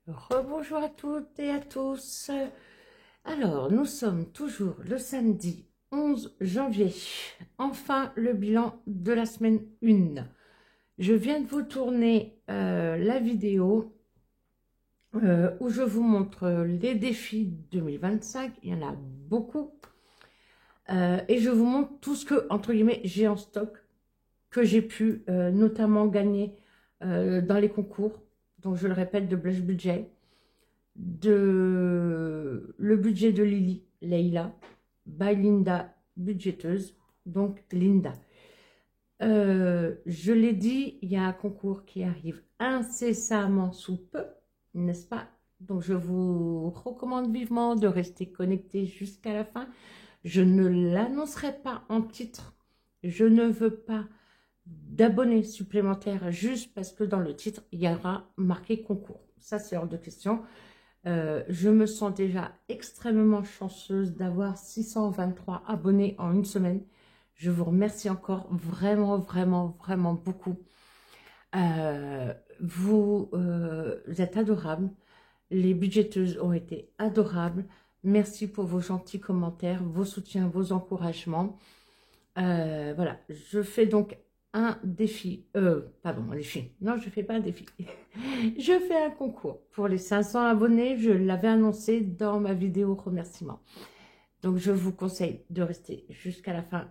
Rebonjour à toutes et à tous. Alors, nous sommes toujours le samedi 11 janvier. Enfin, le bilan de la semaine 1. Je viens de vous tourner la vidéo où je vous montre les défis 2025. Il y en a beaucoup. Et je vous montre tout ce que, entre guillemets, j'ai en stock, que j'ai pu notamment gagner dans les concours. Donc, je le répète, de Blush Budget. Le budget de Lily, Leila, by Linda, budgéteuse, donc Linda. Je l'ai dit, il y a un concours qui arrive incessamment sous peu, n'est-ce pas? Donc je vous recommande vivement de rester connecté jusqu'à la fin. Je ne l'annoncerai pas en titre, je ne veux pas d'abonnés supplémentaires juste parce que dans le titre, il y aura marqué concours. Ça, c'est hors de question. Je me sens déjà extrêmement chanceuse d'avoir 623 abonnés en une semaine. Je vous remercie encore vraiment, vraiment, vraiment beaucoup. Vous êtes adorables. Les budgéteuses ont été adorables. Merci pour vos gentils commentaires, vos soutiens, vos encouragements. Voilà, je fais donc un défi, pardon, un défi, non, je ne fais pas un défi, je fais un concours pour les 500 abonnés, je l'avais annoncé dans ma vidéo remerciement. Donc, je vous conseille de rester jusqu'à la fin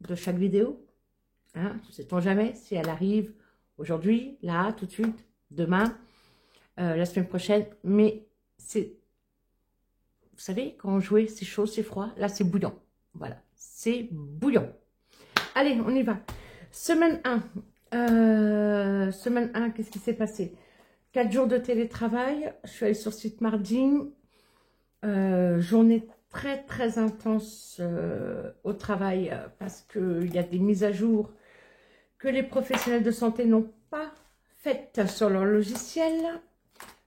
de chaque vidéo, hein, sait-on jamais si elle arrive aujourd'hui, là, tout de suite, demain, la semaine prochaine, mais c'est, vous savez, quand on jouait, c'est chaud, c'est froid, là, c'est bouillant, voilà, c'est bouillant. Allez, on y va. Semaine 1. Semaine 1, qu'est-ce qui s'est passé? 4 jours de télétravail. Je suis allée sur site mardi. Journée très, très intense au travail parce qu'il y a des mises à jour que les professionnels de santé n'ont pas faites sur leur logiciel.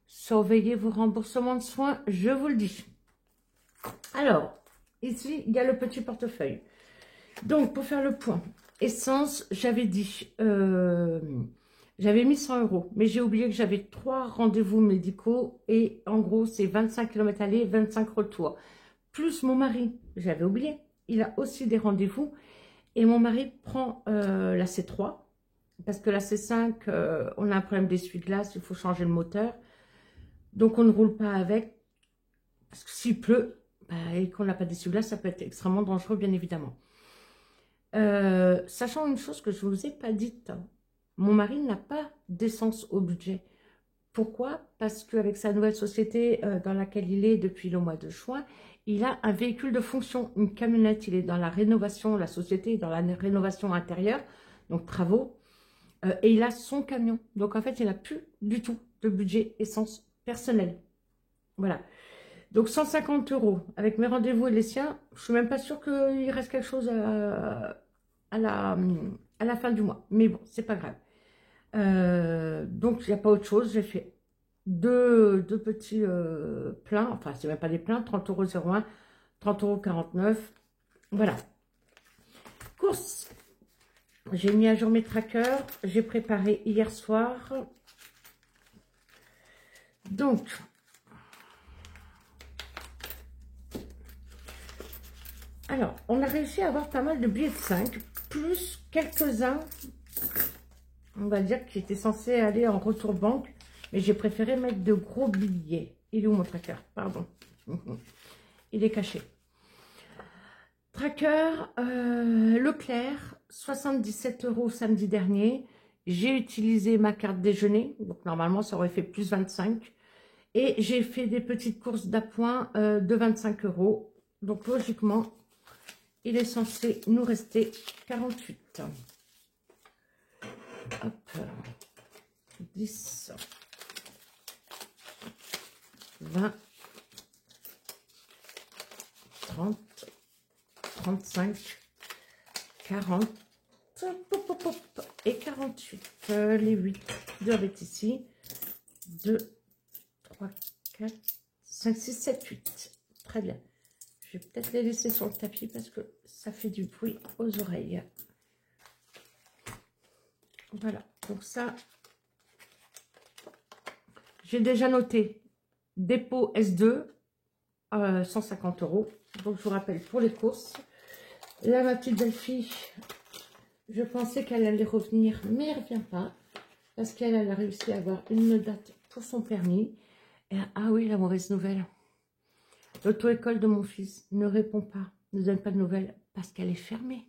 Surveillez vos remboursements de soins, je vous le dis. Alors, ici, il y a le petit portefeuille. Donc, pour faire le point, essence, j'avais dit, j'avais mis 100 €, mais j'ai oublié que j'avais 3 rendez-vous médicaux et en gros, c'est 25 km aller, 25 retour. Plus mon mari, j'avais oublié, il a aussi des rendez-vous et mon mari prend la C3 parce que la C5, on a un problème d'essuie-glace, il faut changer le moteur. Donc, on ne roule pas avec parce que s'il pleut et qu'on n'a pas d'essuie-glace, ça peut être extrêmement dangereux, bien évidemment. Sachant une chose que je ne vous ai pas dite, mon mari n'a pas d'essence au budget. Pourquoi? Parce qu'avec sa nouvelle société dans laquelle il est depuis le mois de juin, il a un véhicule de fonction, une camionnette. Il est dans la rénovation, la société est dans la rénovation intérieure, donc travaux, et il a son camion. Donc en fait, il n'a plus du tout de budget essence personnel. Voilà. Donc 150 € avec mes rendez-vous et les siens, je ne suis même pas sûre qu'il reste quelque chose à la fin du mois. Mais bon, c'est pas grave. Donc il n'y a pas autre chose. J'ai fait deux petits pleins. Enfin, c'est même pas des pleins. 30,01 €, 30,49 €. Voilà. Course. J'ai mis à jour mes trackers. J'ai préparé hier soir. Donc, alors, on a réussi à avoir pas mal de billets de 5, plus quelques-uns, on va dire, qui étaient censés aller en retour banque, mais j'ai préféré mettre de gros billets. Il est où mon tracker? Pardon. Il est caché. Tracker, Leclerc, 77 € samedi dernier. J'ai utilisé ma carte déjeuner, donc normalement ça aurait fait plus 25. Et j'ai fait des petites courses d'appoint de 25 €. Donc logiquement, il est censé nous rester 48. Hop, 10, 20, 30, 35, 40 et 48. Les 8 doivent être ici. 2, 3, 4, 5, 6, 7, 8. Très bien. Je vais peut-être les laisser sur le tapis parce que ça fait du bruit aux oreilles. Voilà. Donc ça, j'ai déjà noté dépôt S2, 150 €. Donc, je vous rappelle pour les courses. Là, ma petite belle-fille, je pensais qu'elle allait revenir, mais elle ne revient pas. Parce qu'elle a réussi à avoir une date pour son permis. Et, ah oui, la mauvaise nouvelle. L'auto-école de mon fils ne répond pas, ne donne pas de nouvelles parce qu'elle est fermée.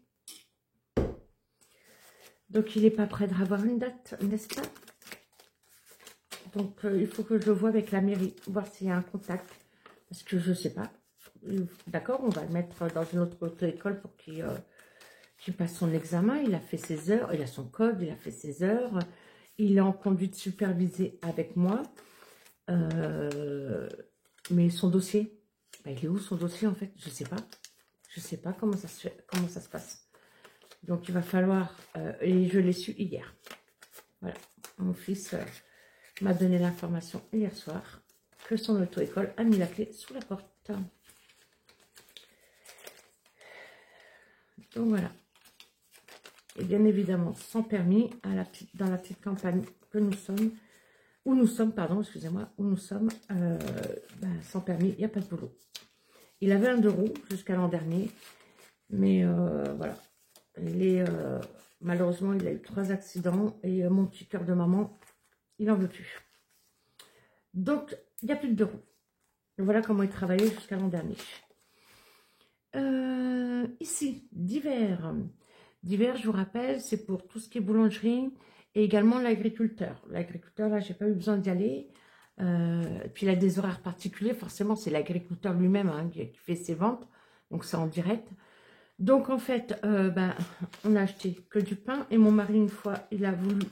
Donc, il n'est pas prêt de avoir une date, n'est-ce pas? Donc, il faut que je voie avec la mairie, voir s'il y a un contact. Parce que je ne sais pas. D'accord, on va le mettre dans une autre auto-école pour qu'il passe son examen. Il a fait ses heures, il a son code, il a fait ses heures. Il est en conduite supervisée avec moi. Mais son dossier, bah, il est où son dossier en fait? Je ne sais pas. Je ne sais pas comment ça se fait, comment ça se passe. Donc, il va falloir... et je l'ai su hier. Voilà, mon fils m'a donné l'information hier soir que son auto-école a mis la clé sous la porte. Donc, voilà. Et bien évidemment, sans permis, dans la petite campagne que nous sommes, où nous sommes, pardon, excusez-moi, où nous sommes, sans permis, il n'y a pas de boulot. Il avait un 2 roues jusqu'à l'an dernier, mais voilà. Malheureusement, il a eu 3 accidents et mon petit cœur de maman, il n'en veut plus. Donc, il n'y a plus de 2 roues. Voilà comment il travaillait jusqu'à l'an dernier. Ici, divers. Divers, je vous rappelle, c'est pour tout ce qui est boulangerie et également l'agriculteur. L'agriculteur, là, j'ai pas eu besoin d'y aller. Puis il a des horaires particuliers. Forcément, c'est l'agriculteur lui-même hein, qui fait ses ventes. Donc, c'est en direct. Donc, en fait, on a acheté que du pain. Et mon mari, une fois, il a voulu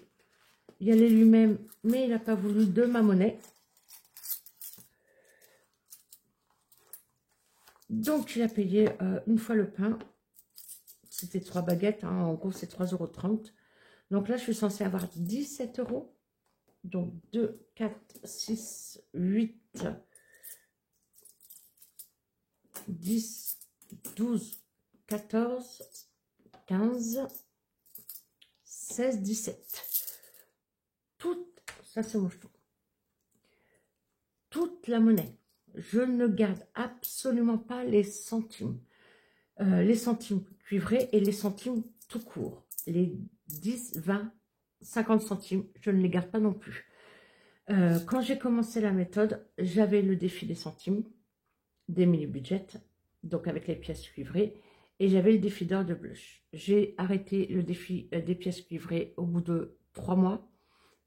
y aller lui-même, mais il n'a pas voulu de ma monnaie. Donc, il a payé une fois le pain. C'était 3 baguettes. Hein, en gros, c'est 3,30 €. Donc là, je suis censée avoir 17 €. Donc, 2, 4, 6, 8, 10, 12, 14, 15, 16, 17. Ça c'est mon jeton. Toute la monnaie. Je ne garde absolument pas les centimes. Les centimes cuivrés et les centimes tout court. Les 10, 20, 50 centimes, je ne les garde pas non plus. Quand j'ai commencé la méthode, j'avais le défi des centimes, des mini-budgets, donc avec les pièces cuivrées, et j'avais le défi d'or de blush. J'ai arrêté le défi des pièces cuivrées au bout de 3 mois.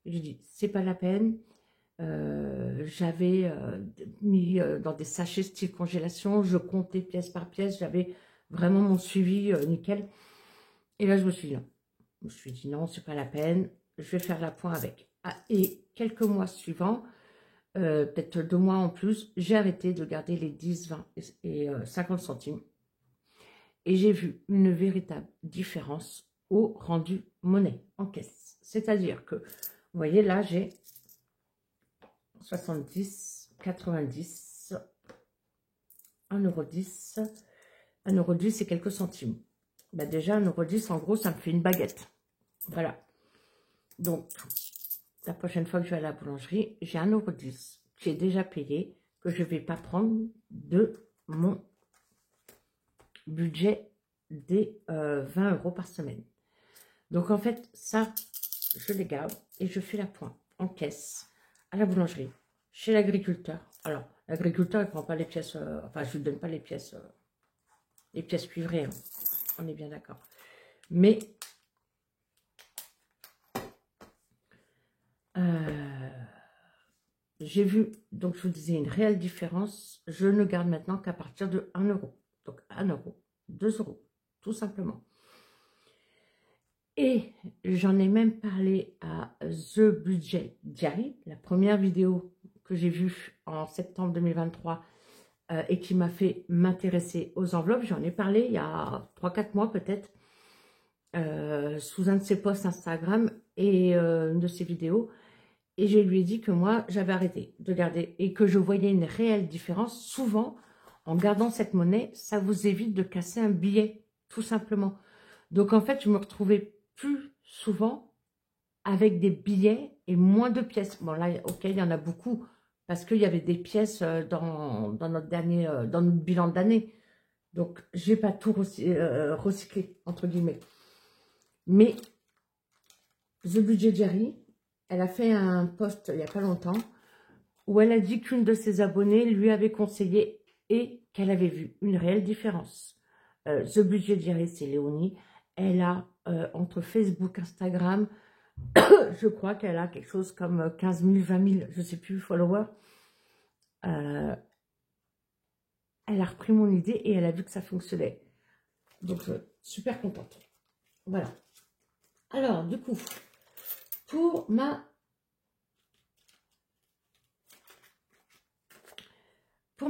J'ai dit, c'est pas la peine. J'avais mis dans des sachets style congélation, je comptais pièce par pièce, j'avais vraiment mon suivi nickel. Et là, je me suis dit non. Je me suis dit non, c'est pas la peine, je vais faire la pointe avec. Ah, et quelques mois suivants, peut-être 2 mois en plus, j'ai arrêté de garder les 10, 20 et 50 centimes. Et j'ai vu une véritable différence au rendu monnaie en caisse. C'est-à-dire que, vous voyez, là, j'ai 70, 90, 1,10 €, 1,10 € et quelques centimes. Ben déjà, 1,10 €, en gros, ça me fait une baguette. Voilà. Donc, la prochaine fois que je vais à la boulangerie, j'ai 1,10 € qui est déjà payé, que je ne vais pas prendre de mon budget des 20 € par semaine. Donc, en fait, ça, je les garde et je fais la pointe en caisse à la boulangerie, chez l'agriculteur. Alors, l'agriculteur, il ne prend pas les pièces, enfin, je ne lui donne pas les pièces cuivrées, hein. On est bien d'accord. Mais, j'ai vu, donc je vous disais, une réelle différence. Je ne garde maintenant qu'à partir de 1 €. Donc, 1 €, 2 €, tout simplement. Et j'en ai même parlé à The Budget Diary, la première vidéo que j'ai vue en septembre 2023 et qui m'a fait m'intéresser aux enveloppes. J'en ai parlé il y a 3-4 mois peut-être, sous un de ses posts Instagram et une de ses vidéos. Et je lui ai dit que moi, j'avais arrêté de garder et que je voyais une réelle différence. Souvent, en gardant cette monnaie, ça vous évite de casser un billet, tout simplement. Donc, en fait, je me retrouvais plus souvent avec des billets et moins de pièces. Bon, là, ok, il y en a beaucoup, parce qu'il y avait des pièces dans notre bilan d'année. Donc, je n'ai pas tout recyclé, entre guillemets. Mais, The Budget Jerry, elle a fait un post il n'y a pas longtemps, où elle a dit qu'une de ses abonnées lui avait conseillé et qu'elle avait vu une réelle différence. The Budget Jerry, c'est Léonie. Elle a, entre Facebook, Instagram, je crois qu'elle a quelque chose comme 15 000, 20 000, je ne sais plus, followers. Elle a repris mon idée et elle a vu que ça fonctionnait. Donc, super contente. Voilà. Alors, du coup, pour ma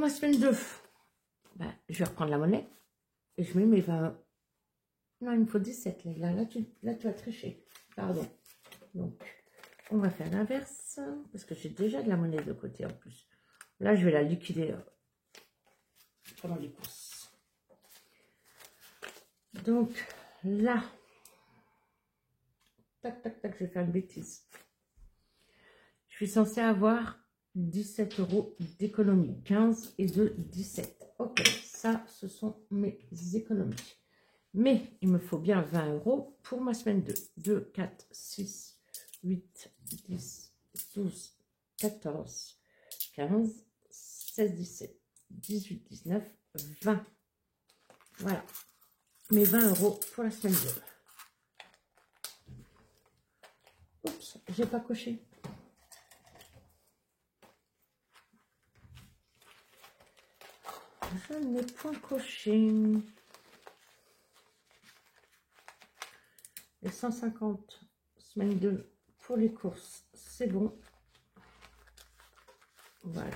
semaine 2, ben, je vais reprendre la monnaie et je mets mes 20. Non, il me faut 17. Là, tu as triché. Pardon. Donc, on va faire l'inverse parce que j'ai déjà de la monnaie de côté en plus. Là, je vais la liquider pendant les courses. Donc, là, tac, tac, tac, je vais faire une bêtise. Je suis censée avoir 17 € d'économie. 15 et 2, 17. Ok, ça, ce sont mes économies. Mais il me faut bien 20 € pour ma semaine 2. 2, 4, 6, 8, 10, 12, 14, 15, 16, 17, 18, 19, 20. Voilà. Mes 20 € pour la semaine 2. Oups, j'ai pas coché. Je n'ai point coché. Les 150 semaine 2 pour les courses, c'est bon. Voilà.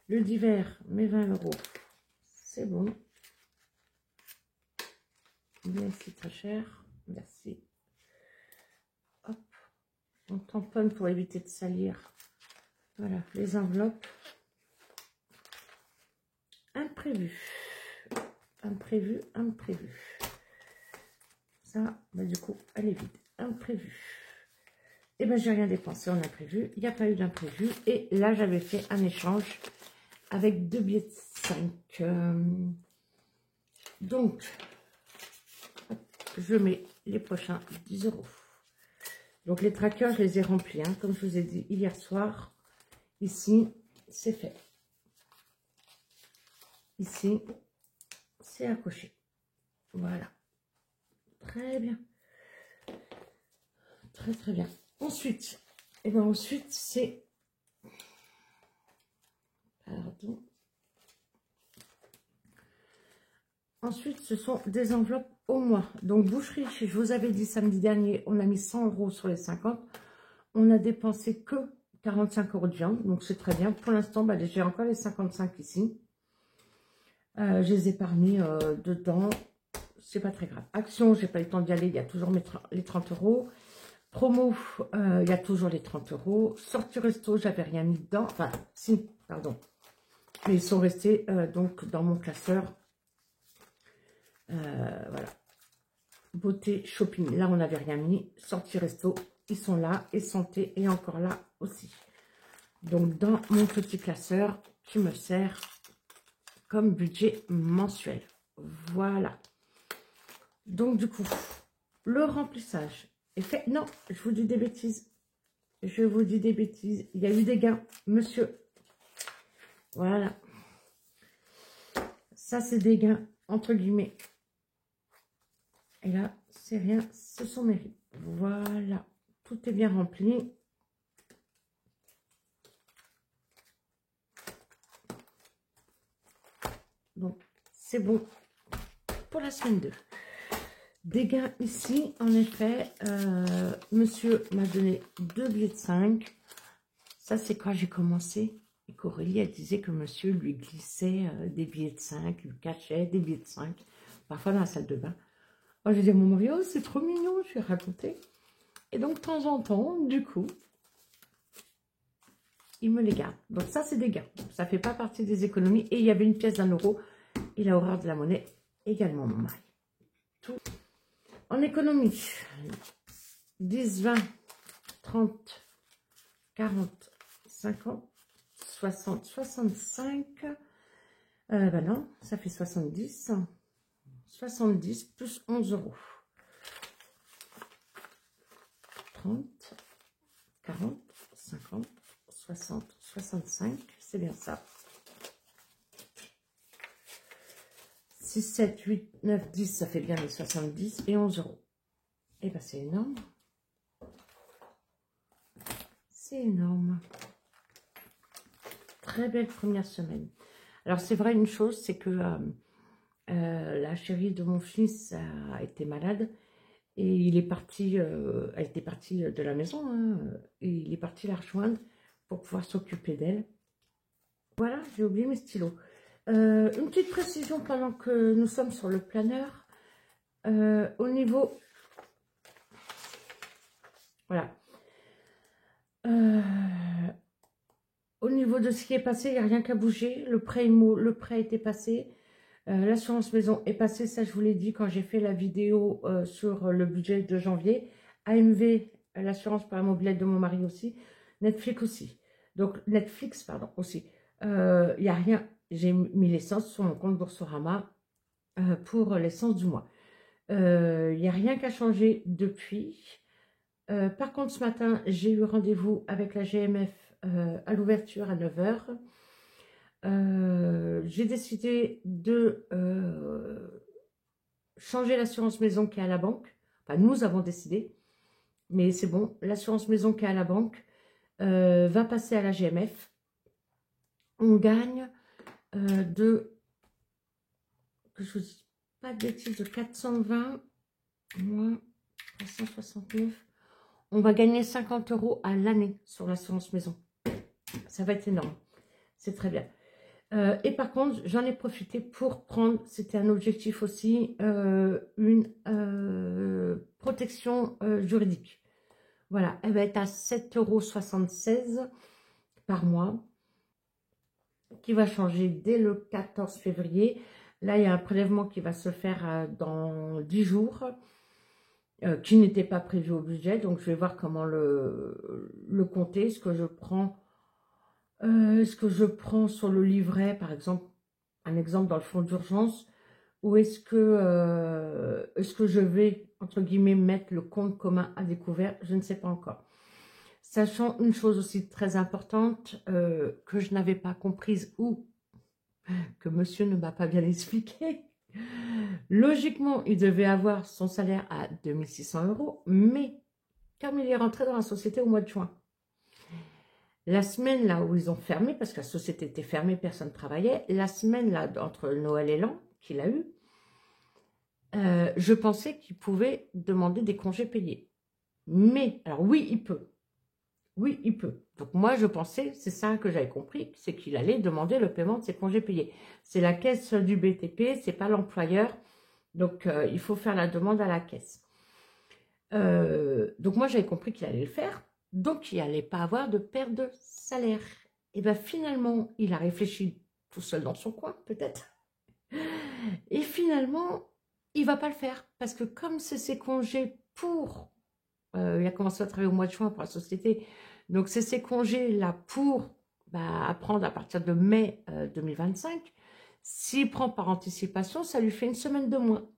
Le d'hiver, mes 20 €, c'est bon. Merci, très cher. Merci. Hop. On tamponne pour éviter de salir. Voilà, les enveloppes. Imprévu. Imprévu, imprévu. Ça, bah, du coup, elle est vide. Imprévu. Et ben, j'ai rien dépensé en imprévu. Il n'y a pas eu d'imprévu. Et là, j'avais fait un échange avec 2 billets de 5. Donc, je mets les prochains 10 €. Donc, les trackers, je les ai remplis. Hein, comme je vous ai dit hier soir. Ici, c'est fait. Ici, c'est à cocher. Voilà. Très bien. Très, très bien. Ensuite, ensuite, c'est... Pardon. Ensuite, ce sont des enveloppes au mois. Donc, boucherie, je vous avais dit samedi dernier, on a mis 100 € sur les 50. On a dépensé que 45 € de viande. Donc, c'est très bien. Pour l'instant, bah, j'ai encore les 55 ici. Je les ai pas remis dedans. C'est pas très grave. Action, j'ai pas eu le temps d'y aller. Il y a toujours les 30 €. Promo, il y a toujours les 30 €. Sortie resto, j'avais rien mis dedans. Enfin, si, pardon. Mais ils sont restés donc dans mon classeur. Voilà. Beauté, shopping. Là, on n'avait rien mis. Sortie resto, ils sont là. Et santé est encore là aussi. Donc, dans mon petit classeur qui me sert comme budget mensuel. Voilà. Donc, du coup, le remplissage est fait. Non, je vous dis des bêtises. Je vous dis des bêtises. Il y a eu des gains, monsieur. Voilà. Ça, c'est des gains, entre guillemets. Et là, c'est rien, ce sont mes riz. Voilà. Tout est bien rempli. Donc, c'est bon pour la semaine 2. Des gains ici, en effet, monsieur m'a donné 2 billets de 5. Ça, c'est quand j'ai commencé. Et qu'Aurélie, elle disait que monsieur lui glissait des billets de 5, lui cachait des billets de 5, parfois dans la salle de bain. Moi, j'ai dit à mon mari, oh, c'est trop mignon, je vais raconter. Et donc, de temps en temps, du coup, il me les garde. Donc, ça, c'est des gains. Ça ne fait pas partie des économies. Et il y avait une pièce d'1 €. Il a horreur de la monnaie, également mon mari. Tout en économie. 10, 20, 30, 40, 50, 60, 65. Ben non, ça fait 70. 70 plus 11 euros. 30, 40, 50, 60, 65. C'est bien ça. 6, 7, 8, 9, 10, ça fait bien les 70 et 11 euros. Et ben c'est énorme. C'est énorme. Très belle première semaine. Alors c'est vrai une chose, c'est que la chérie de mon fils a été malade et il est parti, elle était partie de la maison, hein, et il est parti la rejoindre pour pouvoir s'occuper d'elle. Voilà, j'ai oublié mes stylos. Une petite précision pendant que nous sommes sur le planeur. Au niveau... Voilà. Au niveau de ce qui est passé, il n'y a rien qu'à bouger. Le prêt IMO, le prêt a été passé. L'assurance maison est passée, ça je vous l'ai dit quand j'ai fait la vidéo sur le budget de janvier. AMV, l'assurance pour la mobilette de mon mari aussi. Netflix aussi. Donc Netflix, pardon, aussi. Il n'y a rien. J'ai mis l'essence sur mon compte Boursorama pour l'essence du mois. Il n'y a rien qu'à changer depuis. Par contre, ce matin, j'ai eu rendez-vous avec la GMF à l'ouverture à 9 h. J'ai décidé de changer l'assurance maison qui est à la banque. Enfin, nous avons décidé, mais c'est bon. L'assurance maison qui est à la banque va passer à la GMF. On gagne que je vous dise pas de bêtises, de 420 moins 369. On va gagner 50 euros à l'année sur l'assurance maison. Ça va être énorme. C'est très bien. Et par contre, j'en ai profité pour prendre, c'était un objectif aussi, une protection juridique. Voilà, elle va être à 7,76 € par mois, qui va changer dès le 14 février. Là, il y a un prélèvement qui va se faire dans 10 jours, qui n'était pas prévu au budget. Donc, je vais voir comment le compter. Est-ce que je prends sur le livret, par exemple, un exemple dans le fonds d'urgence, ou est-ce que je vais, entre guillemets, mettre le compte commun à découvert? Je ne sais pas encore. Sachant une chose aussi très importante que je n'avais pas comprise ou que monsieur ne m'a pas bien expliqué. Logiquement, il devait avoir son salaire à 2600 €, mais comme il est rentré dans la société au mois de juin, la semaine là où ils ont fermé, parce que la société était fermée, personne ne travaillait, la semaine là entre Noël et l'an qu'il a eu, je pensais qu'il pouvait demander des congés payés. Mais, alors oui, il peut. Oui, il peut. Donc moi, je pensais, c'est ça que j'avais compris, c'est qu'il allait demander le paiement de ses congés payés. C'est la caisse du BTP, c'est pas l'employeur. Donc, il faut faire la demande à la caisse. Donc moi, j'avais compris qu'il allait le faire. Donc, il n'allait pas avoir de perte de salaire. Et bien finalement, il a réfléchi tout seul dans son coin, peut-être. Et finalement, il ne va pas le faire. Parce que comme c'est ses congés pour... il a commencé à travailler au mois de juin pour la société. Donc, c'est ses congés là pour apprendre à partir de mai 2025. S'il prend par anticipation, ça lui fait une semaine de moins.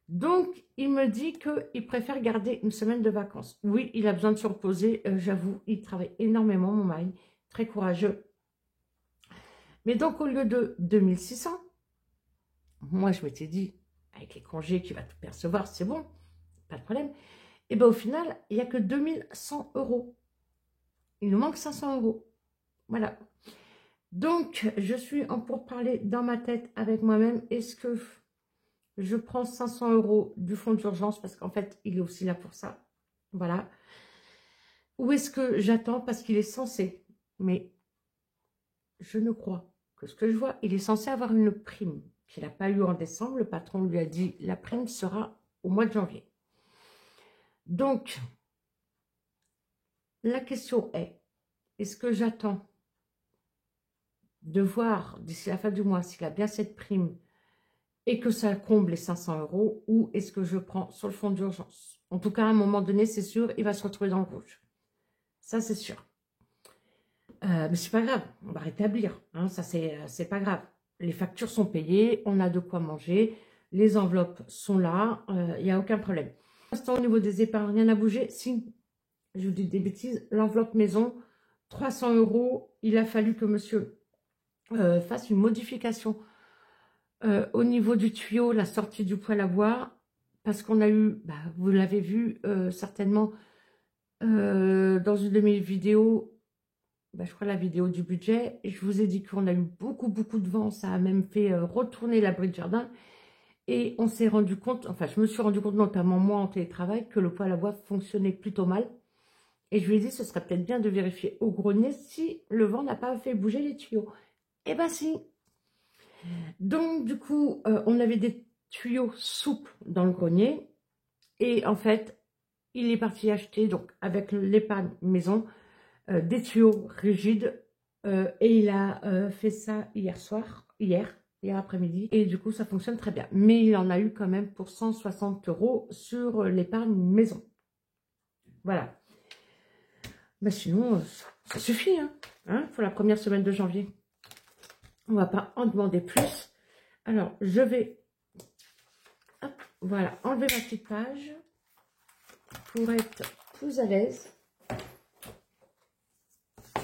Donc, il me dit qu'il préfère garder une semaine de vacances. Oui, il a besoin de se reposer, j'avoue, il travaille énormément, mon mari, très courageux. Mais donc, au lieu de 2600, moi, je m'étais dit, avec les congés qu'il va tout percevoir, c'est bon, pas de problème. Et bien, au final, il n'y a que 2100 €. Il nous manque 500 €. Voilà. Donc, je suis en pourparlers dans ma tête avec moi-même. Est-ce que je prends 500 € du fonds d'urgence parce qu'en fait, il est aussi là pour ça. Voilà. Ou est-ce que j'attends parce qu'il est censé, mais je ne crois que ce que je vois, il est censé avoir une prime qu'il n'a pas eu en décembre. Le patron lui a dit, la prime sera au mois de janvier. Donc, la question est-ce que j'attends de voir d'ici la fin du mois s'il a bien cette prime et que ça comble les 500 €, ou est-ce que je prends sur le fonds d'urgence? En tout cas, à un moment donné, c'est sûr, il va se retrouver dans le rouge. Ça, c'est sûr. Mais c'est pas grave, on va rétablir. Hein, ça, c'est pas grave. Les factures sont payées, on a de quoi manger, les enveloppes sont là, il n'y a aucun problème. Pour l'instant, au niveau des épargnes, rien n'a bougé. Si, je vous dis des bêtises, l'enveloppe maison, 300 €, il a fallu que monsieur fasse une modification au niveau du tuyau, la sortie du poêle à bois, parce qu'on a eu, bah, vous l'avez vu certainement dans une de mes vidéos, bah, je crois la vidéo du budget, et je vous ai dit qu'on a eu beaucoup de vent, ça a même fait retourner l'abri de jardin, et on s'est rendu compte, enfin je me suis rendu compte, notamment moi en télétravail, que le poêle à bois fonctionnait plutôt mal, et je lui ai dit ce serait peut-être bien de vérifier au grenier si le vent n'a pas fait bouger les tuyaux. Eh ben si. Donc du coup on avait des tuyaux souples dans le grenier, et en fait il est parti acheter, donc avec l'épargne maison, des tuyaux rigides, et il a fait ça hier après-midi, et du coup ça fonctionne très bien. Mais il en a eu quand même pour 160 € sur l'épargne maison. Voilà. Bah sinon, ça suffit hein, pour la première semaine de janvier. On ne va pas en demander plus. Alors, je vais voilà, enlever ma petite page pour être plus à l'aise.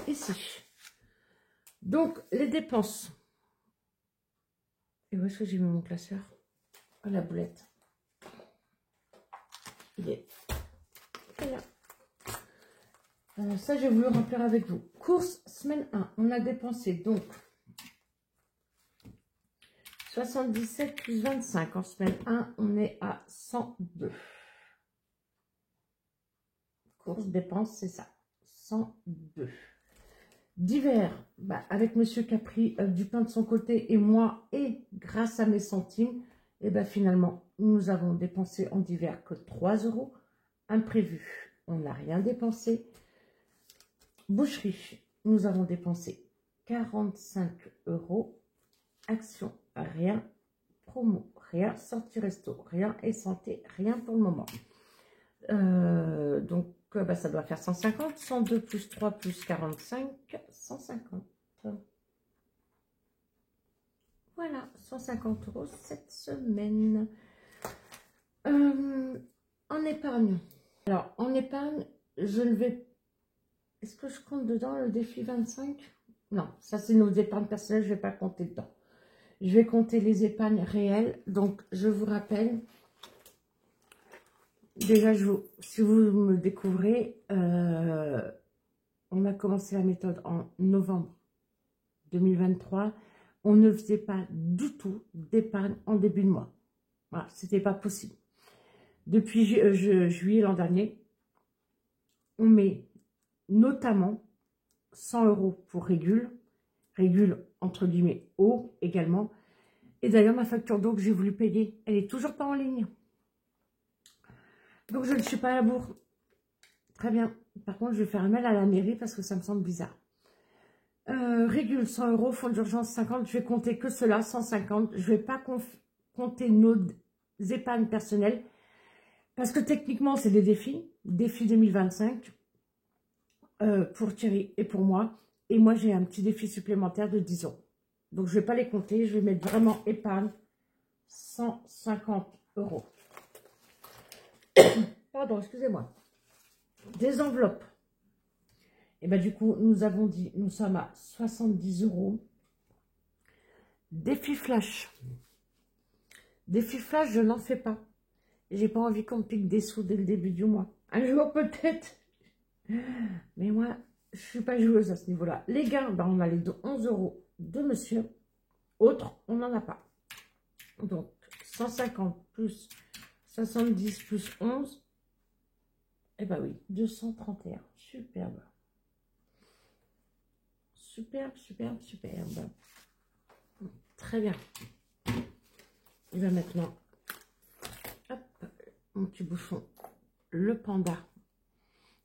Ici. Donc, les dépenses. Et où est-ce que j'ai mis mon classeur? À la boulette. Il est là. Ça, j'ai voulu remplir avec vous. Course, semaine 1. On a dépensé donc 77 plus 25. En semaine 1, on est à 102. Course, dépenses, c'est ça. 102. Divers, bah, avec monsieur Capri du pain de son côté et moi, et grâce à mes centimes, et ben finalement, nous avons dépensé en divers que 3 €. Imprévu, on n'a rien dépensé. Boucherie, nous avons dépensé 45 €. Action, rien. Promo, rien. Sortie resto, rien. Et santé, rien pour le moment. Donc, bah, ça doit faire 150. 102 plus 3 plus 45, 150. Voilà, 150 € cette semaine. En épargne. Alors, en épargne, je ne vais... Est-ce que je compte dedans le défi 25? Non, ça c'est nos épargnes personnelles, je ne vais pas compter dedans. Je vais compter les épargnes réelles. Donc, je vous rappelle... Déjà, si vous me découvrez, on a commencé la méthode en novembre 2023. On ne faisait pas du tout d'épargne en début de mois. Voilà, c'était pas possible. Depuis juillet l'an dernier, on met notamment 100 € pour régule entre guillemets eau également. Et d'ailleurs, ma facture d'eau que j'ai voulu payer, elle est toujours pas en ligne. Donc, je ne suis pas à la bourre. Très bien. Par contre, je vais faire un mail à la mairie parce que ça me semble bizarre. Régule 100 €, fonds d'urgence 50. Je vais compter que cela, 150. Je ne vais pas compter nos épargnes personnelles parce que techniquement, c'est des défis. Défi 2025 pour Thierry et pour moi. Et moi, j'ai un petit défi supplémentaire de 10 €. Donc, je ne vais pas les compter. Je vais mettre vraiment épargne 150 €. Pardon, excusez-moi. Des enveloppes. Et bien du coup, nous avons dit, nous sommes à 70 €. Défi flash. Défi flash, je n'en fais pas. J'ai pas envie qu'on me pique des sous dès le début du mois. Un jour peut-être. Mais moi, je suis pas joueuse à ce niveau-là. Les gains, ben, on a les 11 € de monsieur. Autres, on n'en a pas. Donc, 150 plus 70 plus 11. Eh ben oui, 231. Superbe. Superbe, superbe, superbe. Très bien. Il va maintenant, hop, mon petit bouchon, le panda.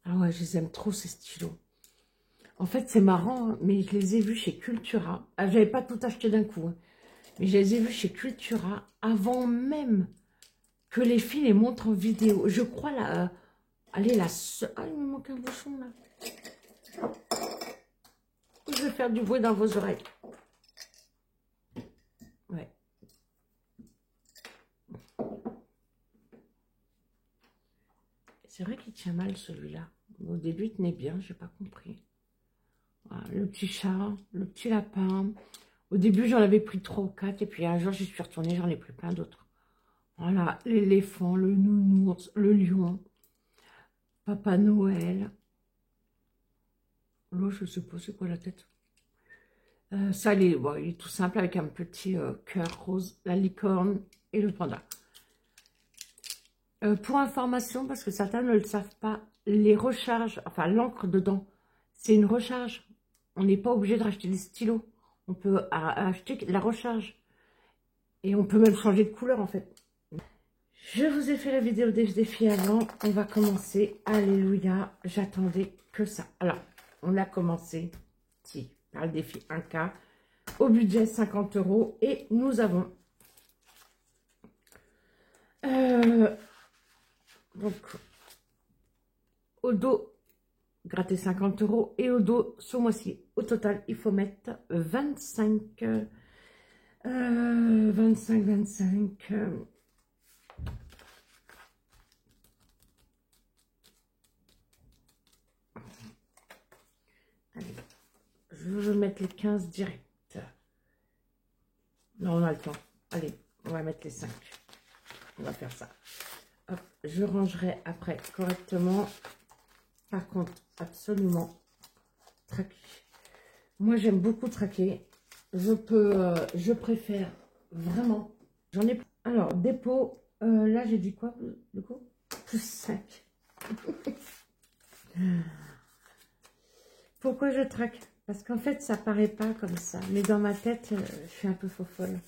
Ah ouais, je les aime trop ces stylos. En fait, c'est marrant, hein, mais je les ai vus chez Cultura. Ah, j'avais pas tout acheté d'un coup. Hein. Mais je les ai vus chez Cultura avant même que les filles les montrent en vidéo. Je crois là... allez, la seule... Ah, il me manque un bouchon là. Je vais faire du bruit dans vos oreilles. Ouais. C'est vrai qu'il tient mal celui-là. Au début, il tenait bien, j'ai pas compris. Voilà, le petit chat, le petit lapin. Au début, j'en avais pris 3 ou 4. Et puis un jour, j'y suis retournée, j'en ai pris plein d'autres. Voilà, l'éléphant, le nounours, le lion, Papa Noël. Là, je sais pas, c'est quoi la tête. Ça, il est tout simple avec un petit cœur rose, la licorne et le panda. Pour information, parce que certains ne le savent pas, les recharges, enfin l'encre dedans, c'est une recharge. On n'est pas obligé de racheter des stylos. On peut acheter la recharge. Et on peut même changer de couleur en fait. Je vous ai fait la vidéo des défis avant. On va commencer. Alléluia. J'attendais que ça. Alors, on a commencé par le défi 1K au budget 50 €. Et nous avons donc au dos gratter 50 € et au dos ce mois-ci. Au total, il faut mettre 25. Allez, je veux mettre les 15 direct. Non, on a le temps. Allez, on va mettre les 5. On va faire ça. Hop, je rangerai après correctement. Par contre, absolument traquer. Moi, j'aime beaucoup traquer. Je préfère vraiment. J'en ai plus. Alors, dépôt. Là, j'ai dit quoi du coup? Plus 5. Pourquoi je traque? Parce qu'en fait, ça paraît pas comme ça. Mais dans ma tête, je suis un peu faux-folle.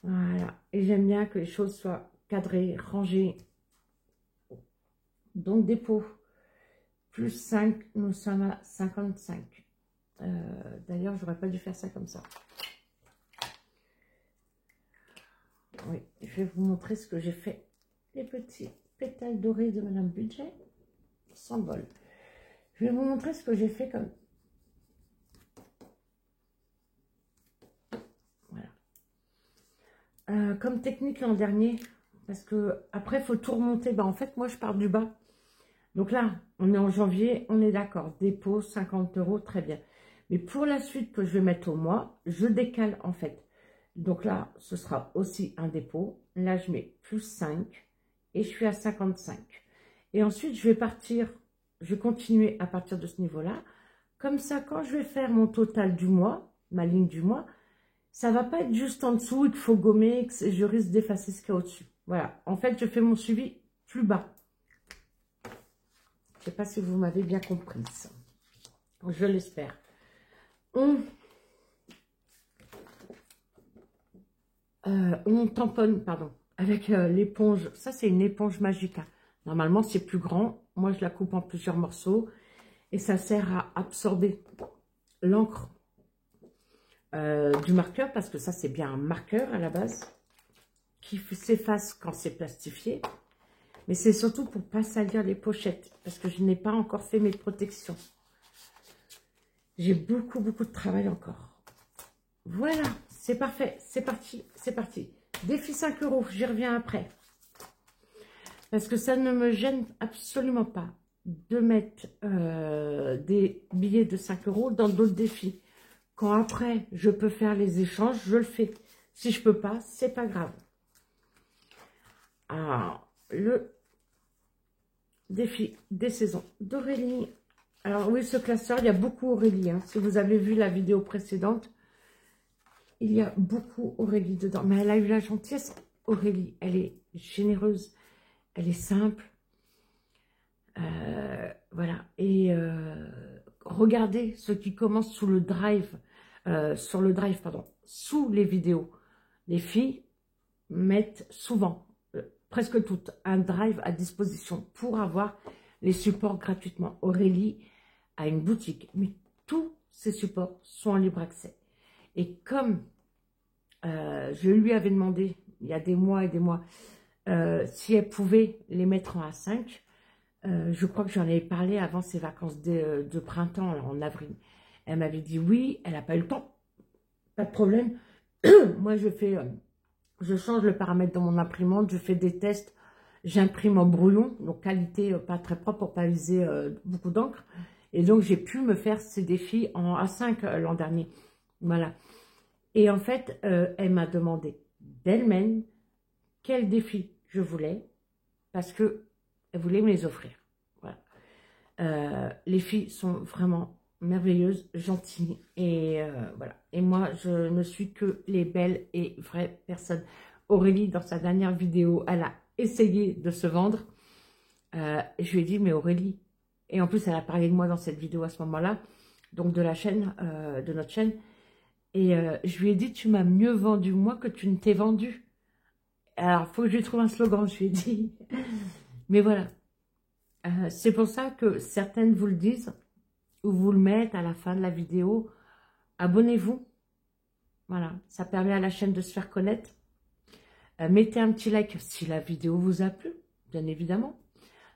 Voilà. Et j'aime bien que les choses soient cadrées, rangées. Donc, dépôt. Plus 5, nous sommes à 55. D'ailleurs, j'aurais pas dû faire ça comme ça. Oui, je vais vous montrer ce que j'ai fait. Les petits pétales dorés de Madame Budget. Sans bol. Je vais vous montrer ce que j'ai fait comme... Voilà. Comme technique l'an dernier, parce que après, il faut tout remonter. Ben, en fait, moi, je pars du bas. Donc là, on est en janvier, on est d'accord. Dépôt, 50 €, très bien. Mais pour la suite que je vais mettre au mois, je décale en fait. Donc là, ce sera aussi un dépôt. Là, je mets plus 5 et je suis à 55. Et ensuite, je vais partir, je vais continuer à partir de ce niveau-là. Comme ça, quand je vais faire mon total du mois, ma ligne du mois, ça va pas être juste en dessous et qu'il faut gommer et que je risque d'effacer ce qu'il y a au-dessus. Voilà, en fait, je fais mon suivi plus bas. Je ne sais pas si vous m'avez bien compris ça. Je l'espère. On tamponne, pardon, avec l'éponge. Ça, c'est une éponge magique. Hein. Normalement, c'est plus grand. Moi, je la coupe en plusieurs morceaux. Et ça sert à absorber l'encre du marqueur. Parce que ça, c'est bien un marqueur à la base. Qui s'efface quand c'est plastifié. Mais c'est surtout pour ne pas salir les pochettes. Parce que je n'ai pas encore fait mes protections. J'ai beaucoup de travail encore. Voilà, c'est parfait. C'est parti, c'est parti. Défi 5 €, j'y reviens après. Parce que ça ne me gêne absolument pas de mettre des billets de 5 € dans d'autres défis. Quand après, je peux faire les échanges, je le fais. Si je ne peux pas, c'est pas grave. Alors, le défi des saisons d'Aurélie. Alors oui, ce classeur, il y a beaucoup Aurélie. Hein. Si vous avez vu la vidéo précédente, il y a beaucoup Aurélie dedans. Mais elle a eu la gentillesse, Aurélie. Elle est généreuse. Elle est simple. Voilà. Et regardez ceux qui commencent sous le drive. Sur le drive, pardon. Sous les vidéos. Les filles mettent souvent, presque toutes, un drive à disposition pour avoir les supports gratuitement. Aurélie a une boutique. Mais tous ces supports sont en libre accès. Et comme Je lui avais demandé, il y a des mois et des mois, si elle pouvait les mettre en A5. Je crois que j'en avais parlé avant ses vacances de printemps, là, en avril. Elle m'avait dit oui, elle n'a pas eu le temps. Pas de problème. Moi, je change le paramètre dans mon imprimante, je fais des tests, j'imprime en brouillon, donc qualité pas très propre pour pas user beaucoup d'encre. Et donc, j'ai pu me faire ces défis en A5 l'an dernier. Voilà. Et en fait, elle m'a demandé d'elle-même quel défi je voulais, parce que elle voulait me les offrir. Voilà. Les filles sont vraiment merveilleuses, gentilles, et voilà. Et moi, je ne suis que les belles et vraies personnes. Aurélie, dans sa dernière vidéo, elle a essayé de se vendre. Je lui ai dit, mais Aurélie, et en plus, elle a parlé de moi dans cette vidéo à ce moment-là, donc de la chaîne, de notre chaîne, et je lui ai dit, tu m'as mieux vendu moi que tu ne t'es vendu. Alors, il faut que je lui trouve un slogan, je lui ai dit. Mais voilà. C'est pour ça que certaines vous le disent, ou vous le mettent à la fin de la vidéo. Abonnez-vous. Voilà, ça permet à la chaîne de se faire connaître. Mettez un petit like si la vidéo vous a plu, bien évidemment.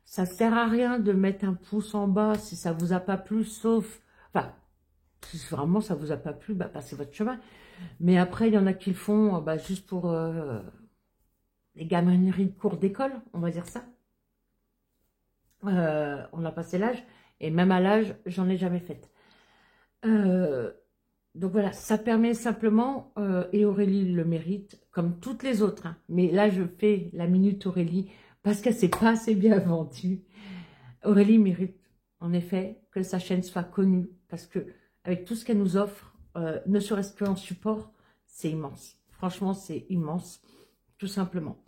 Ça ne sert à rien de mettre un pouce en bas si ça ne vous a pas plu, sauf... Enfin, si vraiment ça ne vous a pas plu, bah, passez votre chemin. Mais après, il y en a qui le font bah, juste pour les gamineries de cours d'école, on va dire ça. On a passé l'âge, et même à l'âge, j'en ai jamais fait. Donc voilà, ça permet simplement, et Aurélie le mérite, comme toutes les autres, hein, mais là je fais la minute Aurélie, parce qu'elle s'est pas assez bien vendue. Aurélie mérite, en effet, que sa chaîne soit connue, parce que avec tout ce qu'elle nous offre, ne serait-ce qu'en support, c'est immense. Franchement, c'est immense, tout simplement.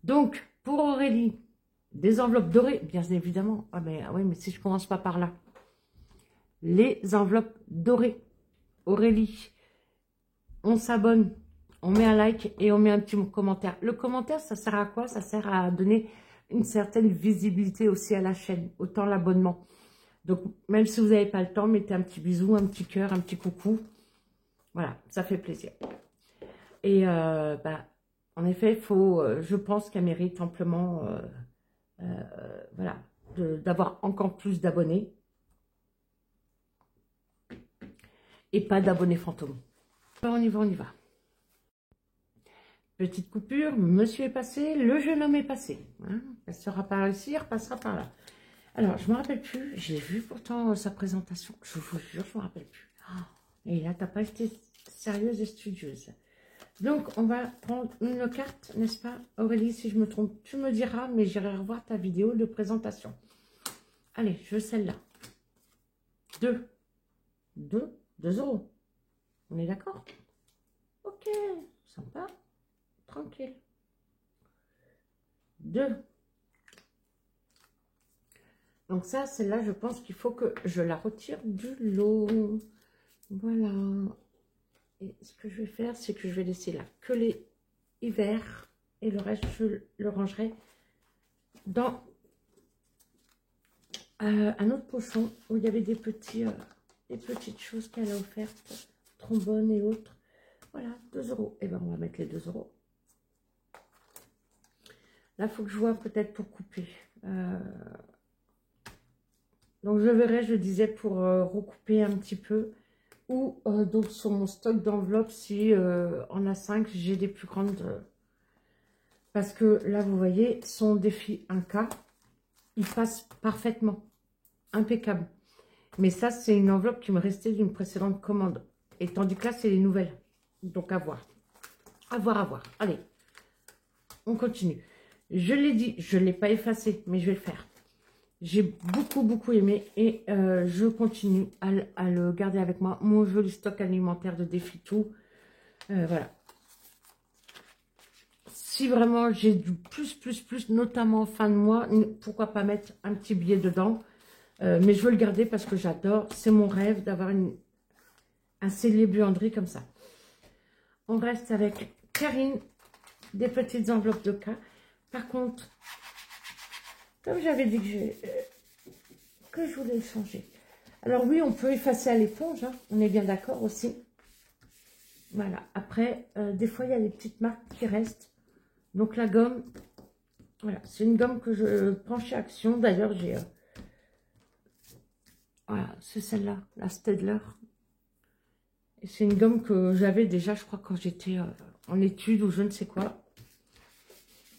Donc, pour Aurélie, des enveloppes dorées, bien évidemment. Ah oui, mais si je commence pas par là. Les enveloppes dorées. Aurélie, on s'abonne, on met un like et on met un petit commentaire. Le commentaire, ça sert à quoi? Ça sert à donner une certaine visibilité aussi à la chaîne, autant l'abonnement. Donc, même si vous n'avez pas le temps, mettez un petit bisou, un petit cœur, un petit coucou. Voilà, ça fait plaisir. Et en effet, je pense qu'elle mérite amplement... voilà, d'avoir encore plus d'abonnés et pas d'abonnés fantômes. On y va, on y va. Petite coupure, monsieur est passé, le jeune homme est passé. Hein, elle ne sera pas réussie, elle passera par là. Alors, je ne me rappelle plus, j'ai vu pourtant sa présentation, je vous jure, je ne me rappelle plus. Oh, et là, tu n'as pas été sérieuse et studieuse. Donc, on va prendre une carte, n'est-ce pas, Aurélie, si je me trompe, tu me diras, mais j'irai revoir ta vidéo de présentation. Allez, je veux celle-là. 2 euros. On est d'accord? Ok, sympa, tranquille. 2. Donc ça, celle-là, je pense qu'il faut que je la retire du lot. Voilà. Et ce que je vais faire, c'est que je vais laisser là que les hivers et le reste, je le rangerai dans un autre pochon où il y avait des petites choses qu'elle a offertes, trombones et autres. Voilà, 2 euros. Et bien, on va mettre les 2 euros. Là, il faut que je vois peut-être pour couper. Donc, je verrai, je disais, pour recouper un petit peu. Ou donc sur mon stock d'enveloppes, si en A5, j'ai des plus grandes... parce que là, vous voyez, son défi 1K, il passe parfaitement. Impeccable. Mais ça, c'est une enveloppe qui me restait d'une précédente commande. Et tandis que là, c'est les nouvelles. Donc, à voir. À voir, à voir. Allez, on continue. Je l'ai dit, je ne l'ai pas effacé, mais je vais le faire. J'ai beaucoup, beaucoup aimé et je continue à le garder avec moi. Mon joli stock alimentaire de défi tout. Voilà. Si vraiment j'ai du plus, notamment en fin de mois, pourquoi pas mettre un petit billet dedans. Mais je veux le garder parce que j'adore. C'est mon rêve d'avoir un cellier buanderie comme ça. On reste avec Karine, des petites enveloppes de cas. Par contre, comme j'avais dit que je voulais changer. Alors oui, on peut effacer à l'éponge, hein, on est bien d'accord aussi. Voilà. Après, des fois, il y a des petites marques qui restent. Donc, la gomme, voilà. C'est une gomme que je prends chez Action. D'ailleurs, j'ai... voilà, c'est celle-là, la Staedtler. Et c'est une gomme que j'avais déjà, je crois, quand j'étais en études ou je ne sais quoi.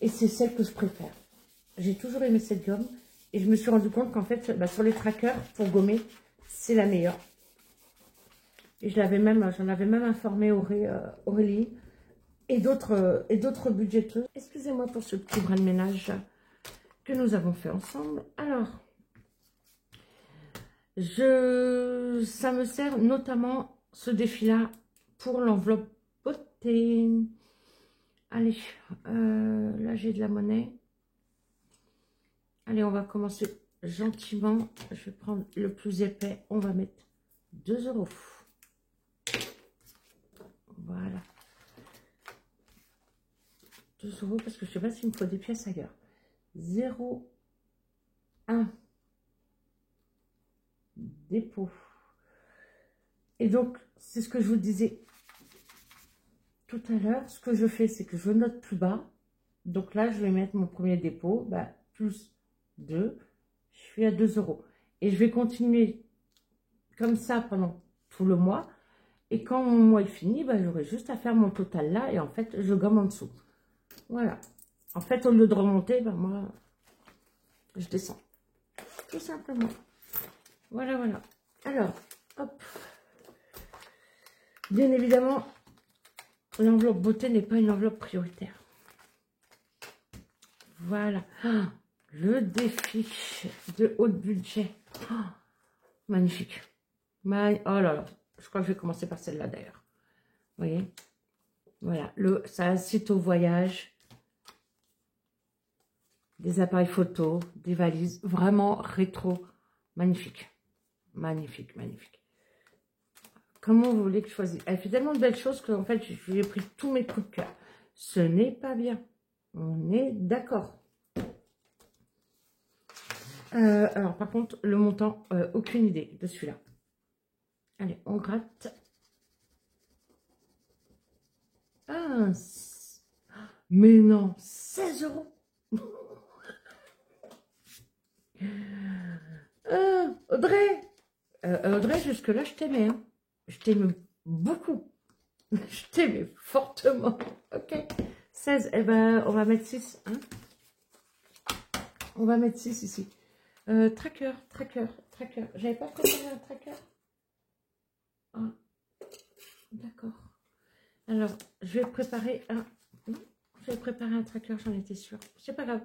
Et c'est celle que je préfère. J'ai toujours aimé cette gomme. Et je me suis rendu compte qu'en fait, bah, sur les trackers, pour gommer, c'est la meilleure. Et j'en avais même informé Aurélie et d'autres budgéteuses. Excusez-moi pour ce petit bras de ménage que nous avons fait ensemble. Alors, ça me sert notamment ce défi-là pour l'enveloppe beauté. Allez, là j'ai de la monnaie. Allez, on va commencer gentiment. Je vais prendre le plus épais. On va mettre 2 €. Voilà. 2 € parce que je ne sais pas s'il me faut des pièces ailleurs. 0, 1. Dépôt. Et donc, c'est ce que je vous disais tout à l'heure. Ce que je fais, c'est que je note plus bas. Donc là, je vais mettre mon premier dépôt. Bah, plus 2. Je suis à 2 €. Et je vais continuer comme ça pendant tout le mois. Et quand mon mois est fini, bah, j'aurai juste à faire mon total là. Et en fait, je gomme en dessous. Voilà. En fait, au lieu de remonter, bah, moi, je descends. Tout simplement. Voilà, voilà. Alors, hop. Bien évidemment, l'enveloppe beauté n'est pas une enveloppe prioritaire. Voilà. Oh, le défi de haut budget. Oh, magnifique. Oh là là. Je crois que je vais commencer par celle-là d'ailleurs. Vous voyez? Voilà. Ça incite au voyage. Des appareils photo, des valises. Vraiment rétro. Magnifique. Magnifique, magnifique. Comment vous voulez que je choisisse? Elle fait tellement de belles choses qu'en fait, j'ai pris tous mes coups de cœur. Ce n'est pas bien. On est d'accord. Alors, par contre, le montant, aucune idée de celui-là. Allez, on gratte. Ah, mais non, 16 €. Audrey, Audrey, jusque-là, je t'aimais. Hein. Je t'aimais beaucoup. Je t'aimais fortement. Ok. 16, eh ben, on va mettre 6. Hein. On va mettre 6 ici. Tracker. J'avais pas préparé un tracker. Ah, d'accord. Alors, je vais préparer un... Je vais préparer un tracker, j'en étais sûre. C'est pas grave.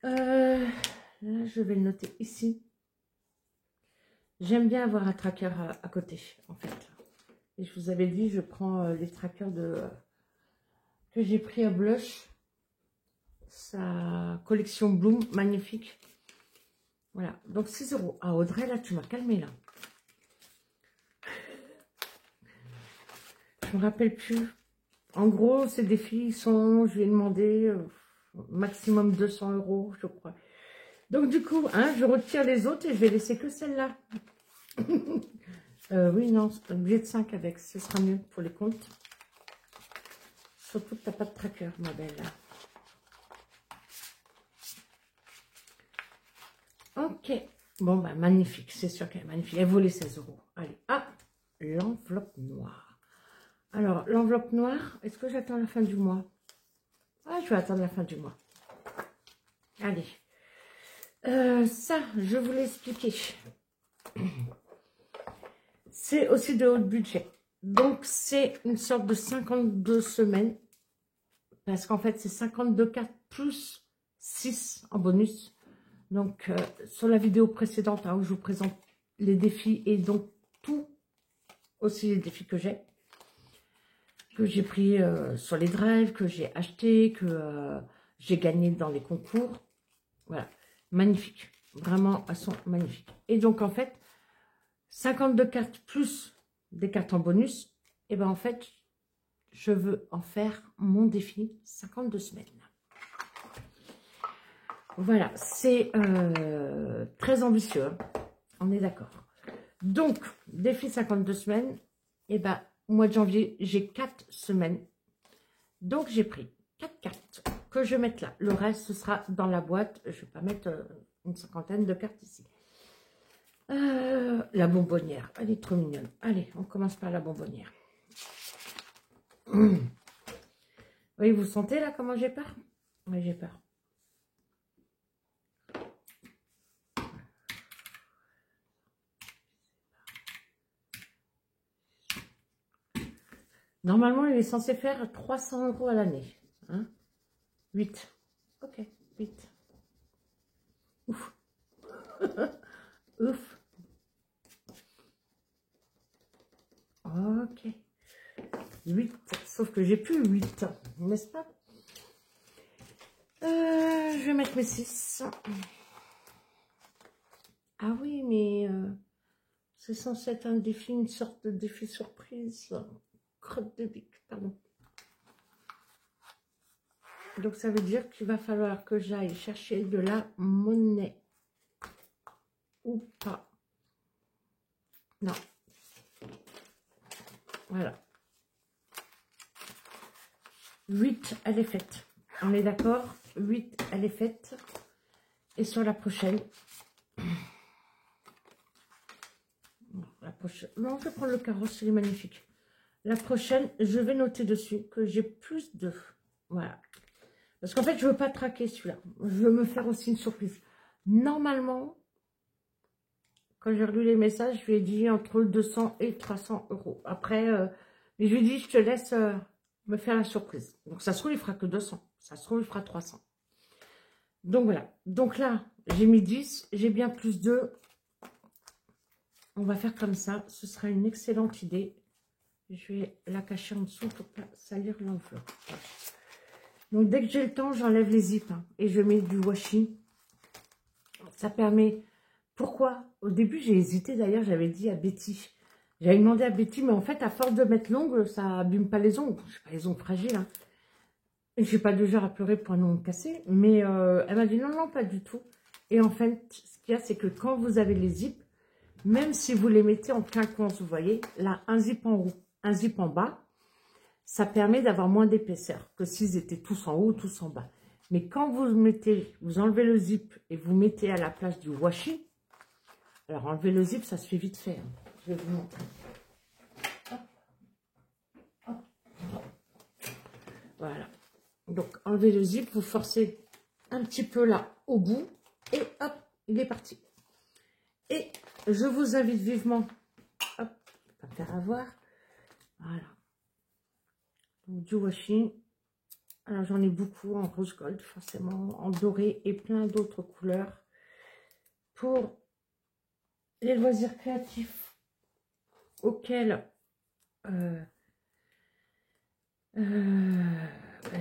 Là, je vais le noter ici. J'aime bien avoir un tracker à côté, en fait. Et je vous avais dit, je prends les trackers que j'ai pris à Blush. Sa collection Bloom, magnifique. Voilà, donc 6 €. Ah, Audrey, là, tu m'as calmé, là. Je me rappelle plus. En gros, ces défis sont, je lui ai demandé maximum 200 €, je crois. Donc, du coup, hein, je retire les autres et je vais laisser que celle-là. Oui, non, obligé de 5 avec, ce sera mieux pour les comptes. Surtout que tu n'as pas de tracker, ma belle. Ok. Bon, bah, magnifique. C'est sûr qu'elle est magnifique. Elle vaut les 16 €. Allez, ah, l'enveloppe noire. Alors, l'enveloppe noire, est-ce que j'attends la fin du mois? Ah, je vais attendre la fin du mois. Allez. Ça, je vous l'ai expliqué. C'est aussi de haut budget. Donc, c'est une sorte de 52 semaines. Parce qu'en fait, c'est 52 cartes plus 6 en bonus. Donc, sur la vidéo précédente, hein, où je vous présente les défis et donc tout, aussi les défis que j'ai pris sur les drives, que j'ai acheté, que j'ai gagné dans les concours. Voilà, magnifique. Vraiment, elles sont magnifiques. Et donc, en fait, 52 cartes plus des cartes en bonus, et ben en fait, je veux en faire mon défi 52 semaines. Voilà, c'est très ambitieux, hein. On est d'accord. Donc, défi 52 semaines, et ben au mois de janvier, j'ai 4 semaines. Donc, j'ai pris 4 cartes que je vais mettre là. Le reste, ce sera dans la boîte. Je ne vais pas mettre une cinquantaine de cartes ici. La bonbonnière, elle est trop mignonne. Allez, on commence par la bonbonnière. Oui, vous sentez là comment j'ai peur? Oui, j'ai peur. Normalement, il est censé faire 300 € à l'année. Hein? 8. Ok, 8. Ouf. Ouf. Ok. 8. Sauf que j'ai plus 8. N'est-ce pas? Je vais mettre mes 6. Ah oui, mais c'est censé être un défi, une sorte de défi surprise. Crotte de bique, pardon. Donc ça veut dire qu'il va falloir que j'aille chercher de la monnaie. Ou pas. Non. Voilà. 8, elle est faite. On est d'accord? 8, elle est faite. Et sur la prochaine. Non, je vais prendre le carrosse, il est magnifique. La prochaine, je vais noter dessus que j'ai plus de... Voilà. Parce qu'en fait, je ne veux pas traquer celui-là. Je veux me faire aussi une surprise. Normalement, quand j'ai relu les messages, je lui ai dit entre 200 et 300 €. Après, je lui ai dit, je te laisse me faire la surprise. Donc, ça se trouve, il fera que 200. Ça se trouve, il fera 300. Donc, voilà. Donc là, j'ai mis 10. J'ai bien plus de... On va faire comme ça. Ce sera une excellente idée. Je vais la cacher en dessous pour ne pas salir l'enveloppe. Donc, dès que j'ai le temps, j'enlève les zips. Hein, et je mets du washi. Ça permet... Pourquoi? Au début, j'ai hésité. D'ailleurs, j'avais dit à Betty. J'avais demandé à Betty, mais en fait, à force de mettre l'ongle, ça abîme pas les ongles. Je n'ai pas les ongles fragiles. Hein. Et je n'ai pas de genre à pleurer pour un ongle cassé. Mais elle m'a dit non, non, pas du tout. Et en fait, ce qu'il y a, c'est que quand vous avez les zips, même si vous les mettez en quinconce, vous voyez, là, un zip en haut, un zip en bas, ça permet d'avoir moins d'épaisseur que s'ils étaient tous en haut, tous en bas. Mais quand vous mettez, vous enlevez le zip et vous mettez à la place du washi, alors enlever le zip, ça se fait vite fait. Hein. Je vais vous montrer. Hop. Hop. Voilà. Donc enlevez le zip, vous forcez un petit peu là au bout et hop, il est parti. Et je vous invite vivement, hop, je vais pas me faire avoir, voilà. Donc, du washi. Alors j'en ai beaucoup en rose gold forcément, en doré et plein d'autres couleurs pour les loisirs créatifs auxquels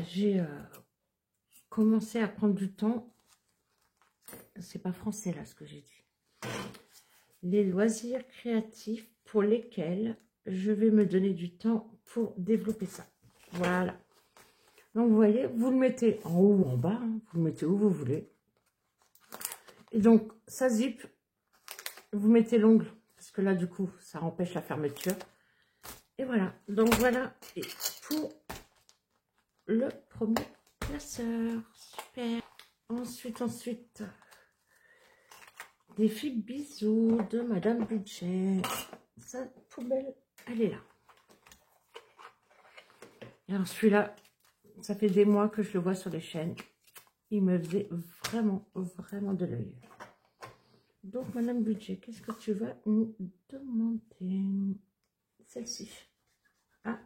j'ai commencé à prendre du temps. C'est pas français là ce que j'ai dit. Les loisirs créatifs pour lesquels je vais me donner du temps pour développer ça. Voilà. Donc, vous voyez, vous le mettez en haut ou en bas, hein, vous le mettez où vous voulez. Et donc, ça zip, vous mettez l'ongle, parce que là, du coup, ça empêche la fermeture. Et voilà. Donc, voilà. Et pour le premier classeur. Super. Ensuite, défi bisous de Madame Budget. Sa poubelle, elle est là. Et alors, celui-là, ça fait des mois que je le vois sur les chaînes. Il me faisait vraiment, vraiment de l'œil. Donc, Madame Budget, qu'est-ce que tu vas nous demander? Celle-ci. Ah,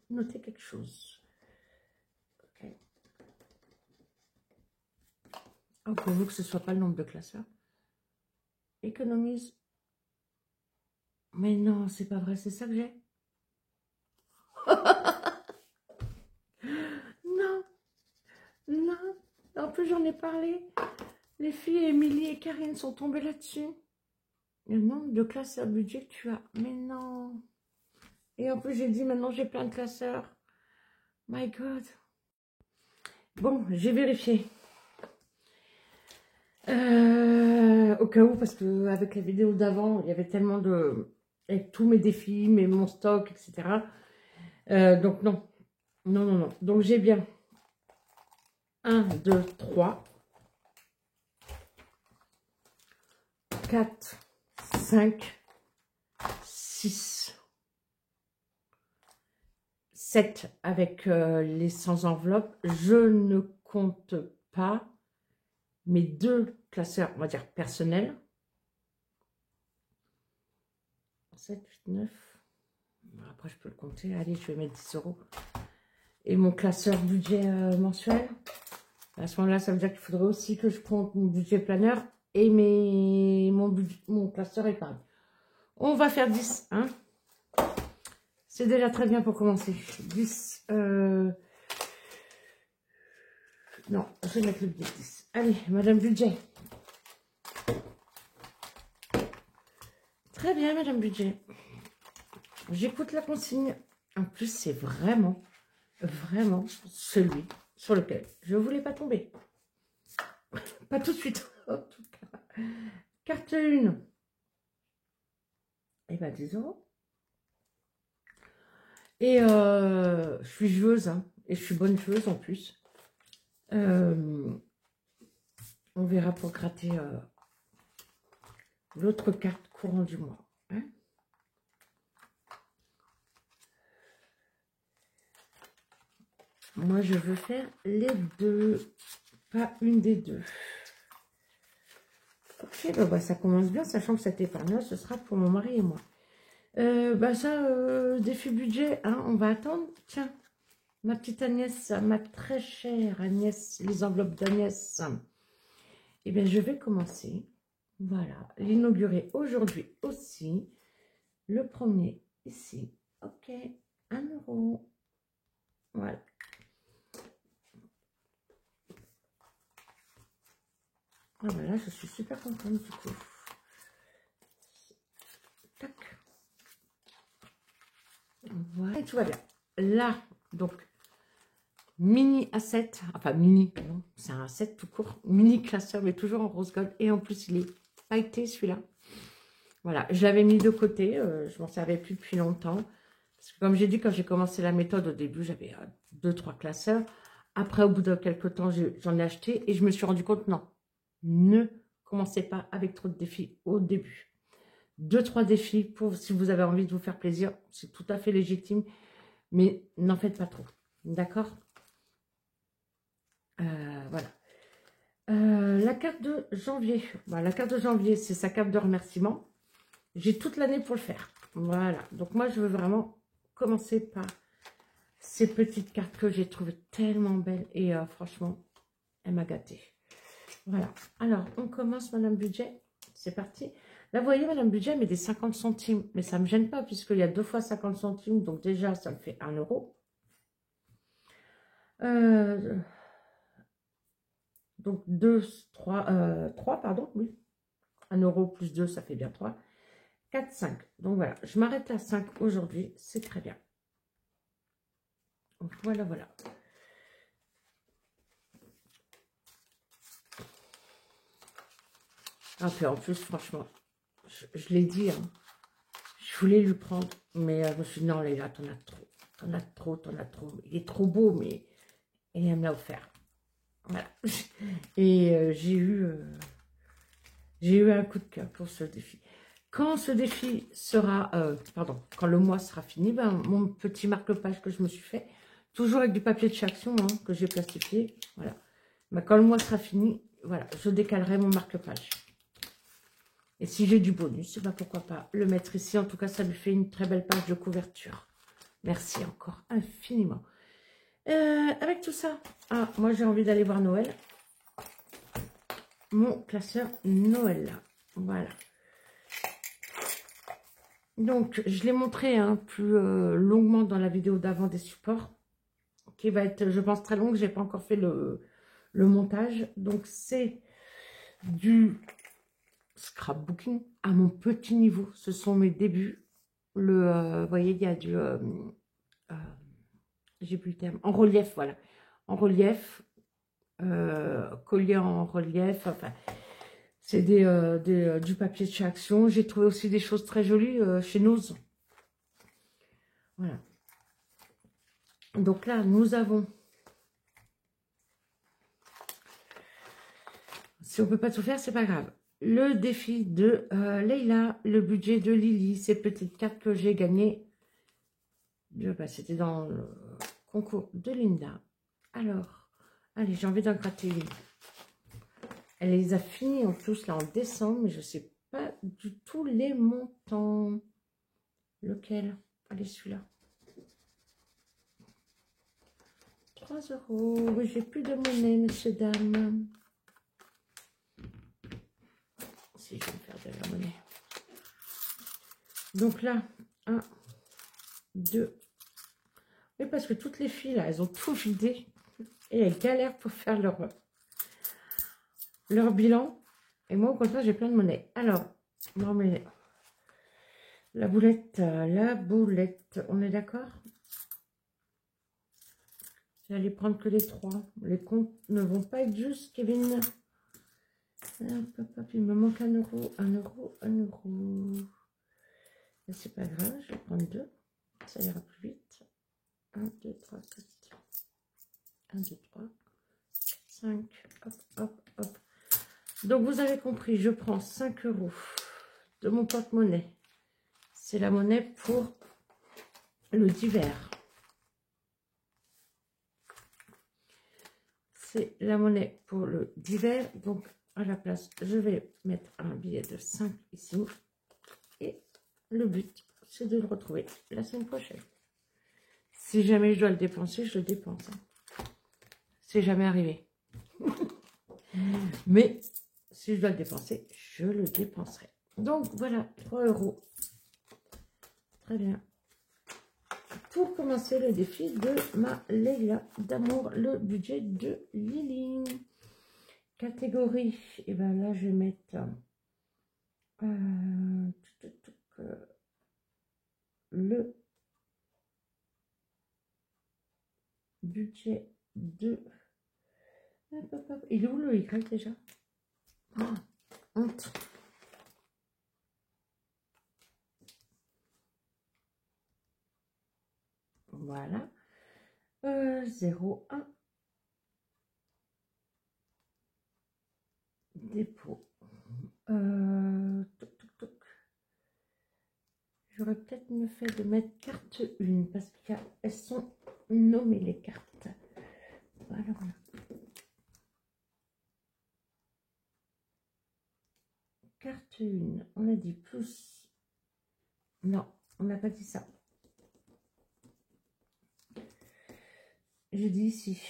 notez quelque chose. Ok. Oh, pour vous que ce ne soit pas le nombre de classeurs. Économise. Mais non, c'est pas vrai, c'est ça que j'ai. Non, non. En plus, j'en ai parlé. Les filles, Émilie et Karine sont tombées là-dessus. Le nombre de classeurs budget que tu as. Mais non. Et en plus, j'ai dit, maintenant, j'ai plein de classeurs. My God. Bon, j'ai vérifié. Au cas où, parce que avec la vidéo d'avant, il y avait tellement de avec tous mes défis, mon stock, etc. Donc non, non, non, non. Donc j'ai bien 1, 2, 3, 4, 5, 6, 7 avec les 100 enveloppes. Je ne compte pas mes 2 classeurs, on va dire personnels. 7, 8, 9. Après, je peux le compter. Allez, je vais mettre 10 €. Et mon classeur budget mensuel. À ce moment-là, ça veut dire qu'il faudrait aussi que je compte mon budget planeur et mon classeur épargne. On va faire 10, hein. C'est déjà très bien pour commencer. 10. Non, je vais mettre le budget 10. Allez, Madame Budget. Très bien, Madame Budget. J'écoute la consigne. En plus, c'est vraiment, vraiment celui sur lequel je ne voulais pas tomber. Pas tout de suite, en tout cas. Carte 1. Eh bien, 10 €. Et je suis joueuse, hein, et je suis bonne joueuse en plus. On verra pour gratter l'autre carte courant du mois. Hein. Moi, je veux faire les 2, pas une des 2. Ok, bah, ça commence bien, sachant que cette épargne-là, ce sera pour mon mari et moi. Défi budget, hein, on va attendre. Tiens, ma petite Agnès, ma très chère Agnès, les enveloppes d'Agnès. Eh bien, je vais commencer. Voilà, l'inaugurer aujourd'hui aussi. Le premier, ici. Ok, 1 €. Voilà. Ah ben là, je suis super contente du coup. Tac. Voilà, et tout va bien. Là, donc, mini A7, enfin mini, non, c'est un A7 tout court, mini classeur, mais toujours en rose gold, et en plus il est pailleté celui-là. Voilà, je l'avais mis de côté, je m'en servais plus depuis longtemps, parce que comme j'ai dit, quand j'ai commencé la méthode, au début j'avais 2-3 classeurs, après au bout de quelques temps, j'en ai acheté, et je me suis rendu compte, non, ne commencez pas avec trop de défis au début. 2-3 défis, pour si vous avez envie de vous faire plaisir, c'est tout à fait légitime, mais n'en faites pas trop, d'accord? Voilà. La carte de janvier. Bah, la carte de janvier, c'est sa carte de remerciement. J'ai toute l'année pour le faire. Voilà. Donc moi, je veux vraiment commencer par ces petites cartes que j'ai trouvées tellement belles. Et franchement, elle m'a gâtée. Voilà. Alors, on commence, Madame Budget. C'est parti. Là, vous voyez, Madame Budget met des 50 centimes. Mais ça ne me gêne pas, puisqu'il y a 2 fois 50 centimes. Donc déjà, ça me fait 1 €. Donc 3, pardon, oui. 1 € plus 2, ça fait bien 3. 4, 5. Donc voilà, je m'arrête à 5 aujourd'hui, c'est très bien. Voilà, voilà. Ah, puis en plus, franchement, je l'ai dit, hein, je voulais lui prendre, mais je me suis dit, non, là, t'en as trop. T'en as trop, t'en as trop. Il est trop beau, mais... Et elle me l'a offert. Voilà. Et j'ai eu un coup de cœur pour ce défi. Quand ce défi sera, quand le mois sera fini, ben, mon petit marque-page que je me suis fait, toujours avec du papier de chez Action, hein, que j'ai plastifié, voilà. Ben, quand le mois sera fini, voilà, je décalerai mon marque-page. Et si j'ai du bonus, ben, pourquoi pas le mettre ici. En tout cas, ça lui fait une très belle page de couverture. Merci encore infiniment. Avec tout ça, moi j'ai envie d'aller voir Noël. Mon classeur Noël, là. Voilà. Donc, je l'ai montré plus longuement dans la vidéo d'avant des supports, qui va être, je pense, très longue. Je n'ai pas encore fait le montage. Donc, c'est du scrapbooking à mon petit niveau. Ce sont mes débuts. Vous voyez, il y a du... j'ai plus le terme. En relief, voilà. En relief. Collier en relief. Enfin, C'est du papier de chez Action. J'ai trouvé aussi des choses très jolies chez Nose. Voilà. Donc là, nous avons... Si on ne peut pas tout faire, c'est pas grave. Le défi de Leïla, le budget de Lily, ces petites cartes que j'ai gagnées. C'était dans le concours de Linda. Alors, allez, j'ai envie d'en gratter une. Elle les a finis en tous là en décembre, mais je ne sais pas du tout les montants. Lequel? Allez, celui-là. 3 €. Oui, j'ai plus de monnaie, messieurs, dames. Si je vais me faire de la monnaie. Donc là, 1, 2. Oui, parce que toutes les filles, là, elles ont tout vidé. Et elles galèrent pour faire leur bilan. Et moi, au contraire, j'ai plein de monnaie. Alors, non, mais la boulette, on est d'accord? J'allais prendre que les 3. Les comptes ne vont pas être justes, Kevin. Hop, hop, hop, il me manque 1 €, 1 €, 1 €. C'est pas grave, je vais prendre 2. Ça ira plus vite. 1, 2, 3, 4. 1, 2, 3, 5. Hop, hop, hop. Donc, vous avez compris, je prends 5 € de mon porte-monnaie. C'est la monnaie pour le divers. C'est la monnaie pour le divers. Donc, à la place, je vais mettre un billet de 5 ici. Et le but, c'est de le retrouver la semaine prochaine. Si jamais je dois le dépenser, je le dépense. C'est jamais arrivé. Mais si je dois le dépenser, je le dépenserai. Donc, voilà, 3 €. Très bien. Pour commencer le défi de ma Leïla d'amour, le budget de Lily. Catégorie, et bien là je vais mettre le budget de... Il est où le Y déjà? Oh, honte. Voilà. 0, 1. Dépôt. Toc, toc, toc. J'aurais peut-être mieux fait de mettre carte 1 parce qu'elles sont nommées les cartes. Voilà, voilà. Carte 1, on a dit plus. Non, on n'a pas dit ça. Je dis ici,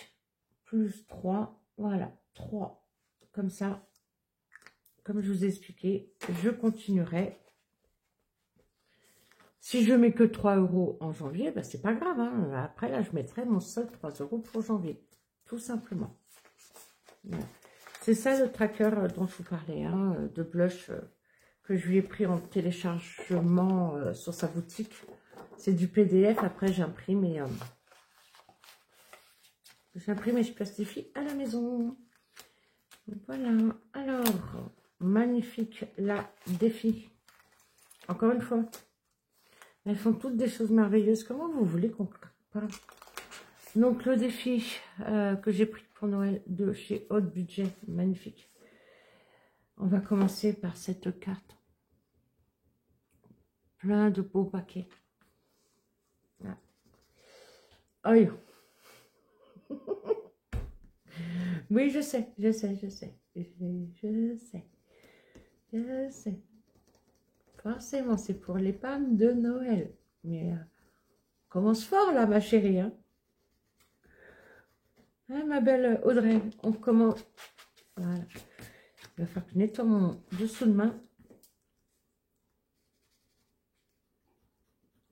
plus 3, voilà, 3, comme ça, comme je vous ai expliqué, je continuerai. Si je mets que 3 € en janvier, ben c'est pas grave, hein. Après là, je mettrai mon seul 3 € pour janvier, tout simplement. Voilà. C'est ça le tracker dont je vous parlais, hein, de blush que je lui ai pris en téléchargement sur sa boutique. C'est du PDF, après j'imprime et... j'imprime et je plastifie à la maison. Voilà. Alors, magnifique la défi. Encore une fois, elles font toutes des choses merveilleuses. Comment vous voulez qu'on parle? Donc, le défi que j'ai pris pour Noël de chez Haute Budget. Magnifique. On va commencer par cette carte. Plein de beaux paquets. Voilà. Aïe. Oui, je sais. Je sais. Forcément, c'est pour les femmes de Noël. Mais commence fort là, ma chérie. Hein, ma belle Audrey, on commence. Voilà. Il va falloir que je nettoie mon dessous de main.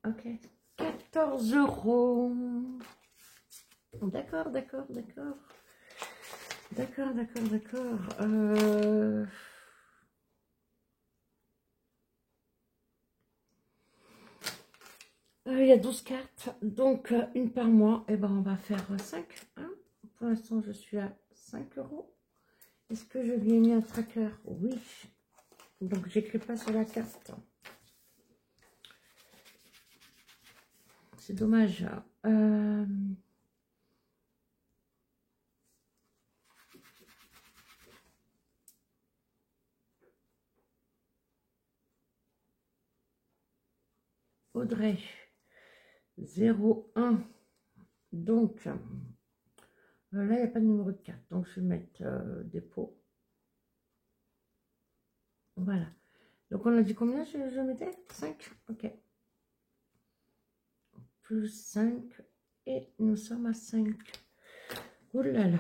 Ok. 14 €. D'accord. Il y a 12 cartes, donc une par mois. Et ben on va faire 5. Hein. Pour l'instant, je suis à 5 €. Est-ce que je lui ai mis un tracker? Oui. Donc, j'écris pas sur la carte. C'est dommage. Audrey, 01. Donc, là, il n'y a pas de numéro de carte. Donc, je vais mettre dépôt. Voilà. Donc, on a dit combien je mettais? 5. Ok. Plus 5. Et nous sommes à 5. Ouh là là.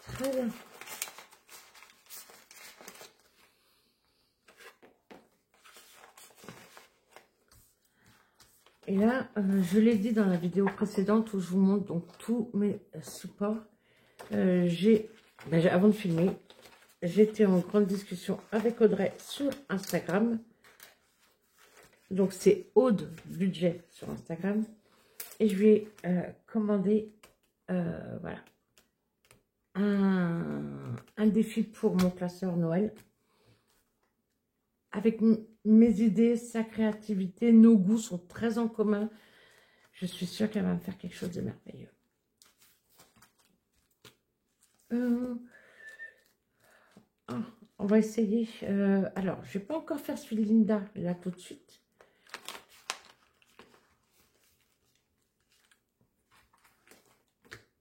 Très bien. Et là, je l'ai dit dans la vidéo précédente où je vous montre donc tous mes supports. Avant de filmer, j'étais en grande discussion avec Audrey sur Instagram. Donc c'est Aude Budget sur Instagram. Et je lui ai commandé voilà, un défi pour mon classeur Noël. Avec mes idées, sa créativité, nos goûts sont très en commun. Je suis sûre qu'elle va me faire quelque chose de merveilleux. On va essayer. Alors, je ne vais pas encore faire celui de Linda, là, tout de suite.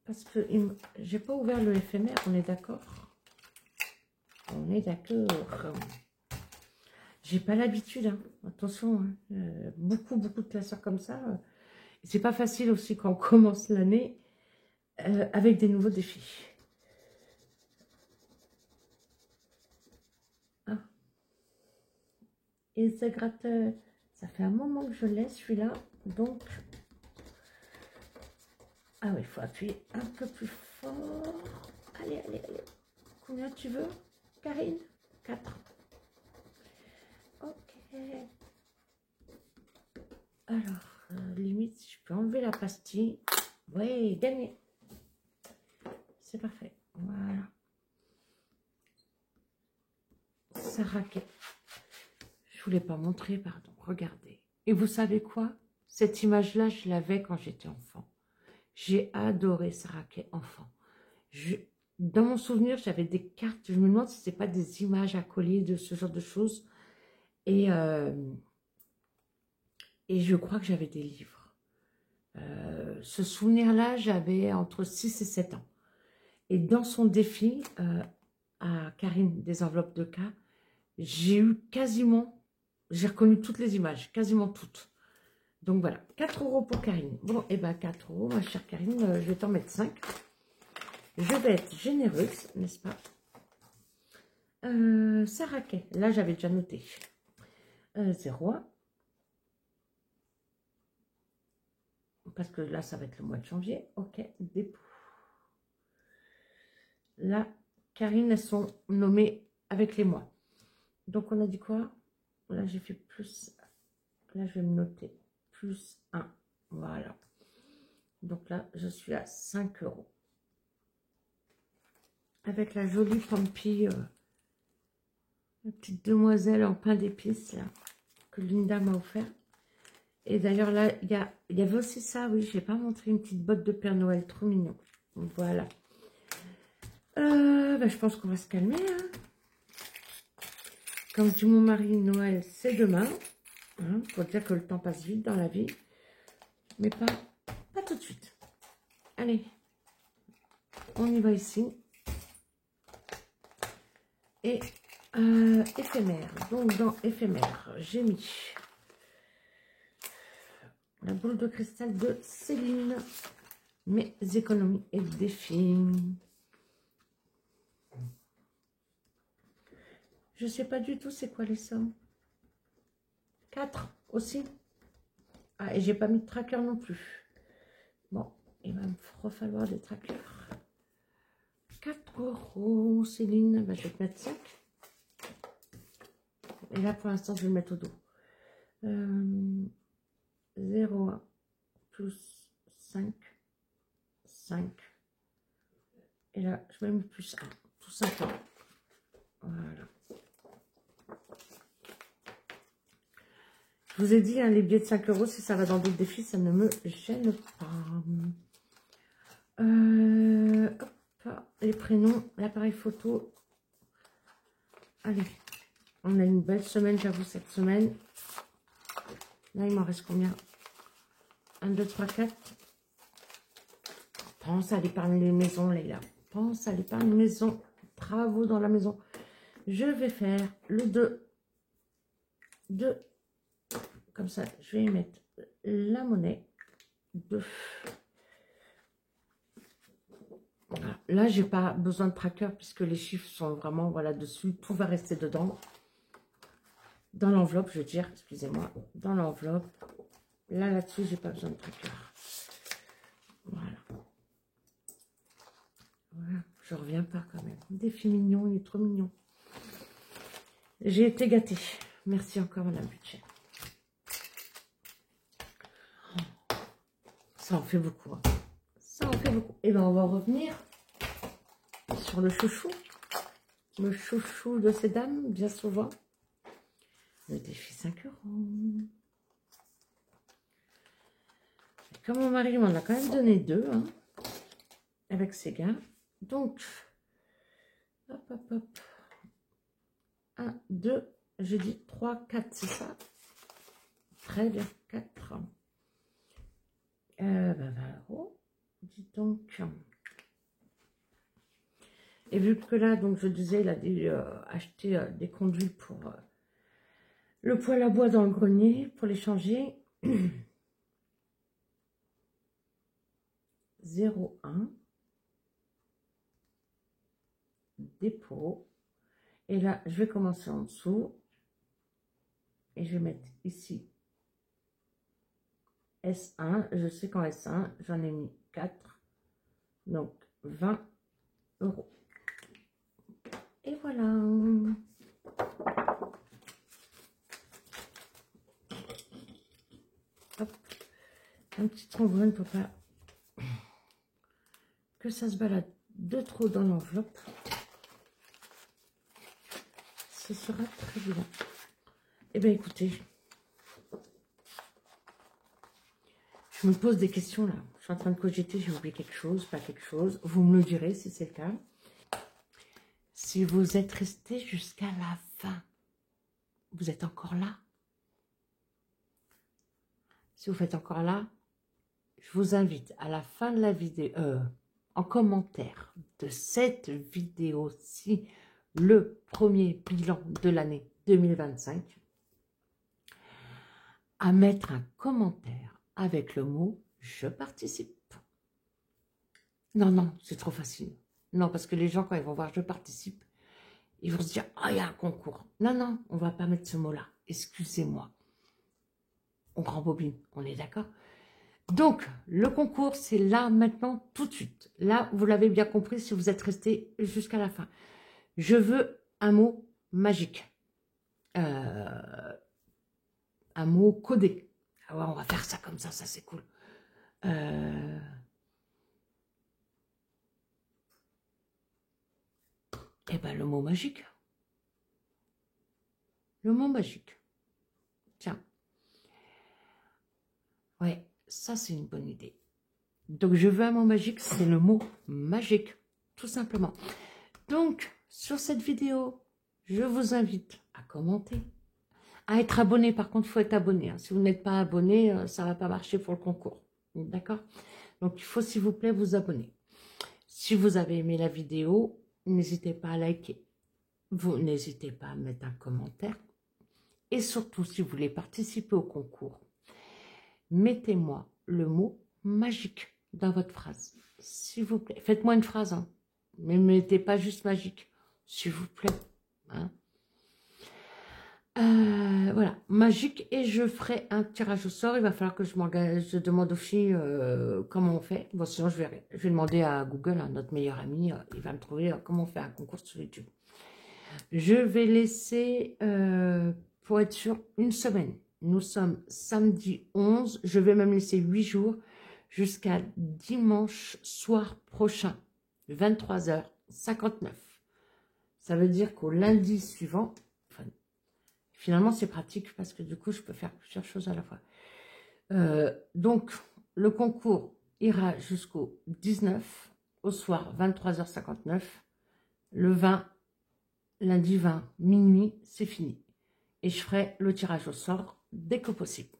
Parce que j'ai pas ouvert le éphémère, on est d'accord? On est d'accord. J'ai pas l'habitude, hein. Attention, hein. Beaucoup de classeurs comme ça. C'est pas facile aussi quand on commence l'année avec des nouveaux défis. Ah. Et ça gratte. Ça fait un moment que je laisse celui-là, donc. Ah oui, il faut appuyer un peu plus fort. Allez, allez, allez. Combien tu veux, Karine? 4. Ok. Alors, limite, si je peux enlever la pastille. Oui, gagné. C'est parfait. Voilà. Saraké. Je ne voulais pas montrer, pardon. Regardez. Et vous savez quoi? Cette image-là, je l'avais quand j'étais enfant. J'ai adoré Saraké enfant. Dans mon souvenir, j'avais des cartes. Je me demande si ce n'est pas des images à coller de ce genre de choses. Et je crois que j'avais des livres. Ce souvenir-là, j'avais entre 6 et 7 ans. Et dans son défi, à Karine des enveloppes de cas, j'ai eu quasiment, j'ai reconnu toutes les images, quasiment toutes. Donc voilà, 4 € pour Karine. Bon, et bien 4 €, ma chère Karine, je vais t'en mettre 5. Je vais être généreuse, n'est-ce pas? Saraké, là j'avais déjà noté. 0,1. Parce que là, ça va être le mois de janvier. Ok, dépôt. Là, Karine, elles sont nommées avec les mois. Donc, on a dit quoi? Là, j'ai fait plus. Là, je vais me noter. Plus 1. Voilà. Donc là, je suis à 5 €. Avec la jolie Pampi, la petite demoiselle en pain d'épices, là, que Linda m'a offert. Et d'ailleurs, là, il y avait aussi ça, oui, je n'ai pas montré une petite botte de Père Noël, trop mignon. Voilà. Je pense qu'on va se calmer. Hein. Comme dit mon mari, Noël, c'est demain. Hein, pour dire que le temps passe vite dans la vie. Mais pas tout de suite. Allez, on y va ici. Et éphémère. Donc, dans éphémère, j'ai mis la boule de cristal de Céline. Mes économies et défis. Je ne sais pas du tout c'est quoi les sommes. 4 aussi. Ah, et j'ai pas mis de tracker non plus. Bon, il va me falloir des trackers. 4 €, Céline. Ben, je vais te mettre 5. Et là, pour l'instant, je vais le mettre au dos. 0,1 plus 5. 5. Et là, je mets plus 1, tout simplement. Voilà. Je vous ai dit, hein, les billets de 5 €, si ça va dans d'autres défis, ça ne me gêne pas. Hop, les prénoms, l'appareil photo. Allez, on a une belle semaine, j'avoue, cette semaine. Là, il m'en reste combien? 1, 2, 3, 4. Pense à l'épargne maison, Leïla. Pense à l'épargne maison. Travaux dans la maison. Je vais faire le 2. 2. Comme ça, je vais y mettre la monnaie. 2. Voilà. Là, j'ai pas besoin de tracker puisque les chiffres sont vraiment voilà dessus. Tout va rester dedans. Dans l'enveloppe, je veux dire, excusez-moi. Dans l'enveloppe. Là-dessus, j'ai pas besoin de tracker. Voilà. Voilà. Je reviens pas quand même. Défi mignon, il est trop mignon. J'ai été gâtée. Merci encore, Madame Budget. Ça en fait beaucoup. Hein. Ça en fait beaucoup. Et bien, on va revenir sur le chouchou. Le chouchou de ces dames, bien souvent. Le défi 5 €. Comme mon mari m'en a quand même donné 2, hein, avec ses gars. Donc, hop, hop, hop. 1, 2, j'ai dit 3, 4, c'est ça? Très bien, 4. 20 €. Dis donc. Et vu que là, donc je disais, il a dû acheter des conduits pour le poêle à bois dans le grenier, pour les changer. 0,1. Dépôt. Et là, je vais commencer en dessous. Et je vais mettre ici S1. Je sais qu'en S1, j'en ai mis 4. Donc, 20 €. Et voilà. Hop. Un petit trombone pour pas que ça se balade de trop dans l'enveloppe. Ce sera très bien. Eh bien, écoutez, je me pose des questions là. Je suis en train de cogiter, j'ai oublié quelque chose, pas quelque chose. Vous me le direz si c'est le cas. Si vous êtes resté jusqu'à la fin, vous êtes encore là. Si vous êtes encore là, je vous invite à la fin de la vidéo, en commentaire de cette vidéo-ci, le premier bilan de l'année 2025, à mettre un commentaire avec le mot « Je participe ». Non, non, c'est trop facile. Non, parce que les gens, quand ils vont voir « Je participe », ils vont se dire « Ah, il y a un concours ». Non, non, on ne va pas mettre ce mot-là. Excusez-moi. On rembobine, on est d'accord? Donc, le concours, c'est là, maintenant, tout de suite. Là, vous l'avez bien compris si vous êtes resté jusqu'à la fin. Je veux un mot magique. Un mot codé. Ah ouais, on va faire ça comme ça c'est cool. Eh ben, le mot magique. Le mot magique. Tiens. Ouais, ça, c'est une bonne idée. Donc, je veux un mot magique, c'est le mot magique, tout simplement. Donc, sur cette vidéo, je vous invite à commenter, à être abonné. Par contre, il faut être abonné. Hein. Si vous n'êtes pas abonné, ça ne va pas marcher pour le concours. D'accord? Donc, il faut, s'il vous plaît, vous abonner. Si vous avez aimé la vidéo, n'hésitez pas à liker. Vous n'hésitez pas à mettre un commentaire. Et surtout, si vous voulez participer au concours, mettez-moi le mot magique dans votre phrase. S'il vous plaît. Faites-moi une phrase, hein. Mais ne mettez pas juste magique. S'il vous plaît. Hein. Voilà, magique. Et je ferai un tirage au sort. Il va falloir que je m'engage. Je demande aux filles comment on fait. Bon, sinon, je vais demander à Google, à notre meilleur ami. Il va me trouver comment on fait un concours sur YouTube. Je vais laisser, pour être sûr, une semaine. Nous sommes samedi 11. Je vais même laisser 8 jours jusqu'à dimanche soir prochain. 23h59. Ça veut dire qu'au lundi suivant, enfin, finalement c'est pratique parce que du coup je peux faire plusieurs choses à la fois. Donc le concours ira jusqu'au 19, au soir 23h59, le 20, lundi 20, minuit, c'est fini. Et je ferai le tirage au sort dès que possible.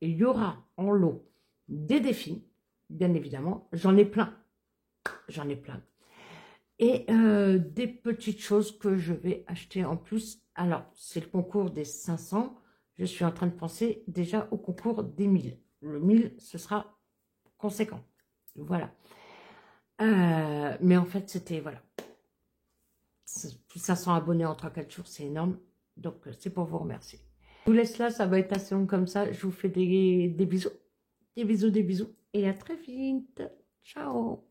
Et il y aura en lot des défis, bien évidemment, j'en ai plein. J'en ai plein. Et des petites choses que je vais acheter en plus. Alors, c'est le concours des 500. Je suis en train de penser déjà au concours des 1000. Le 1000, ce sera conséquent. Voilà. Mais en fait, c'était, voilà. 500 abonnés en 3-4 jours, c'est énorme. Donc, c'est pour vous remercier. Je vous laisse là, ça va être assez long comme ça. Je vous fais des bisous. Des bisous, des bisous. Et à très vite. Ciao.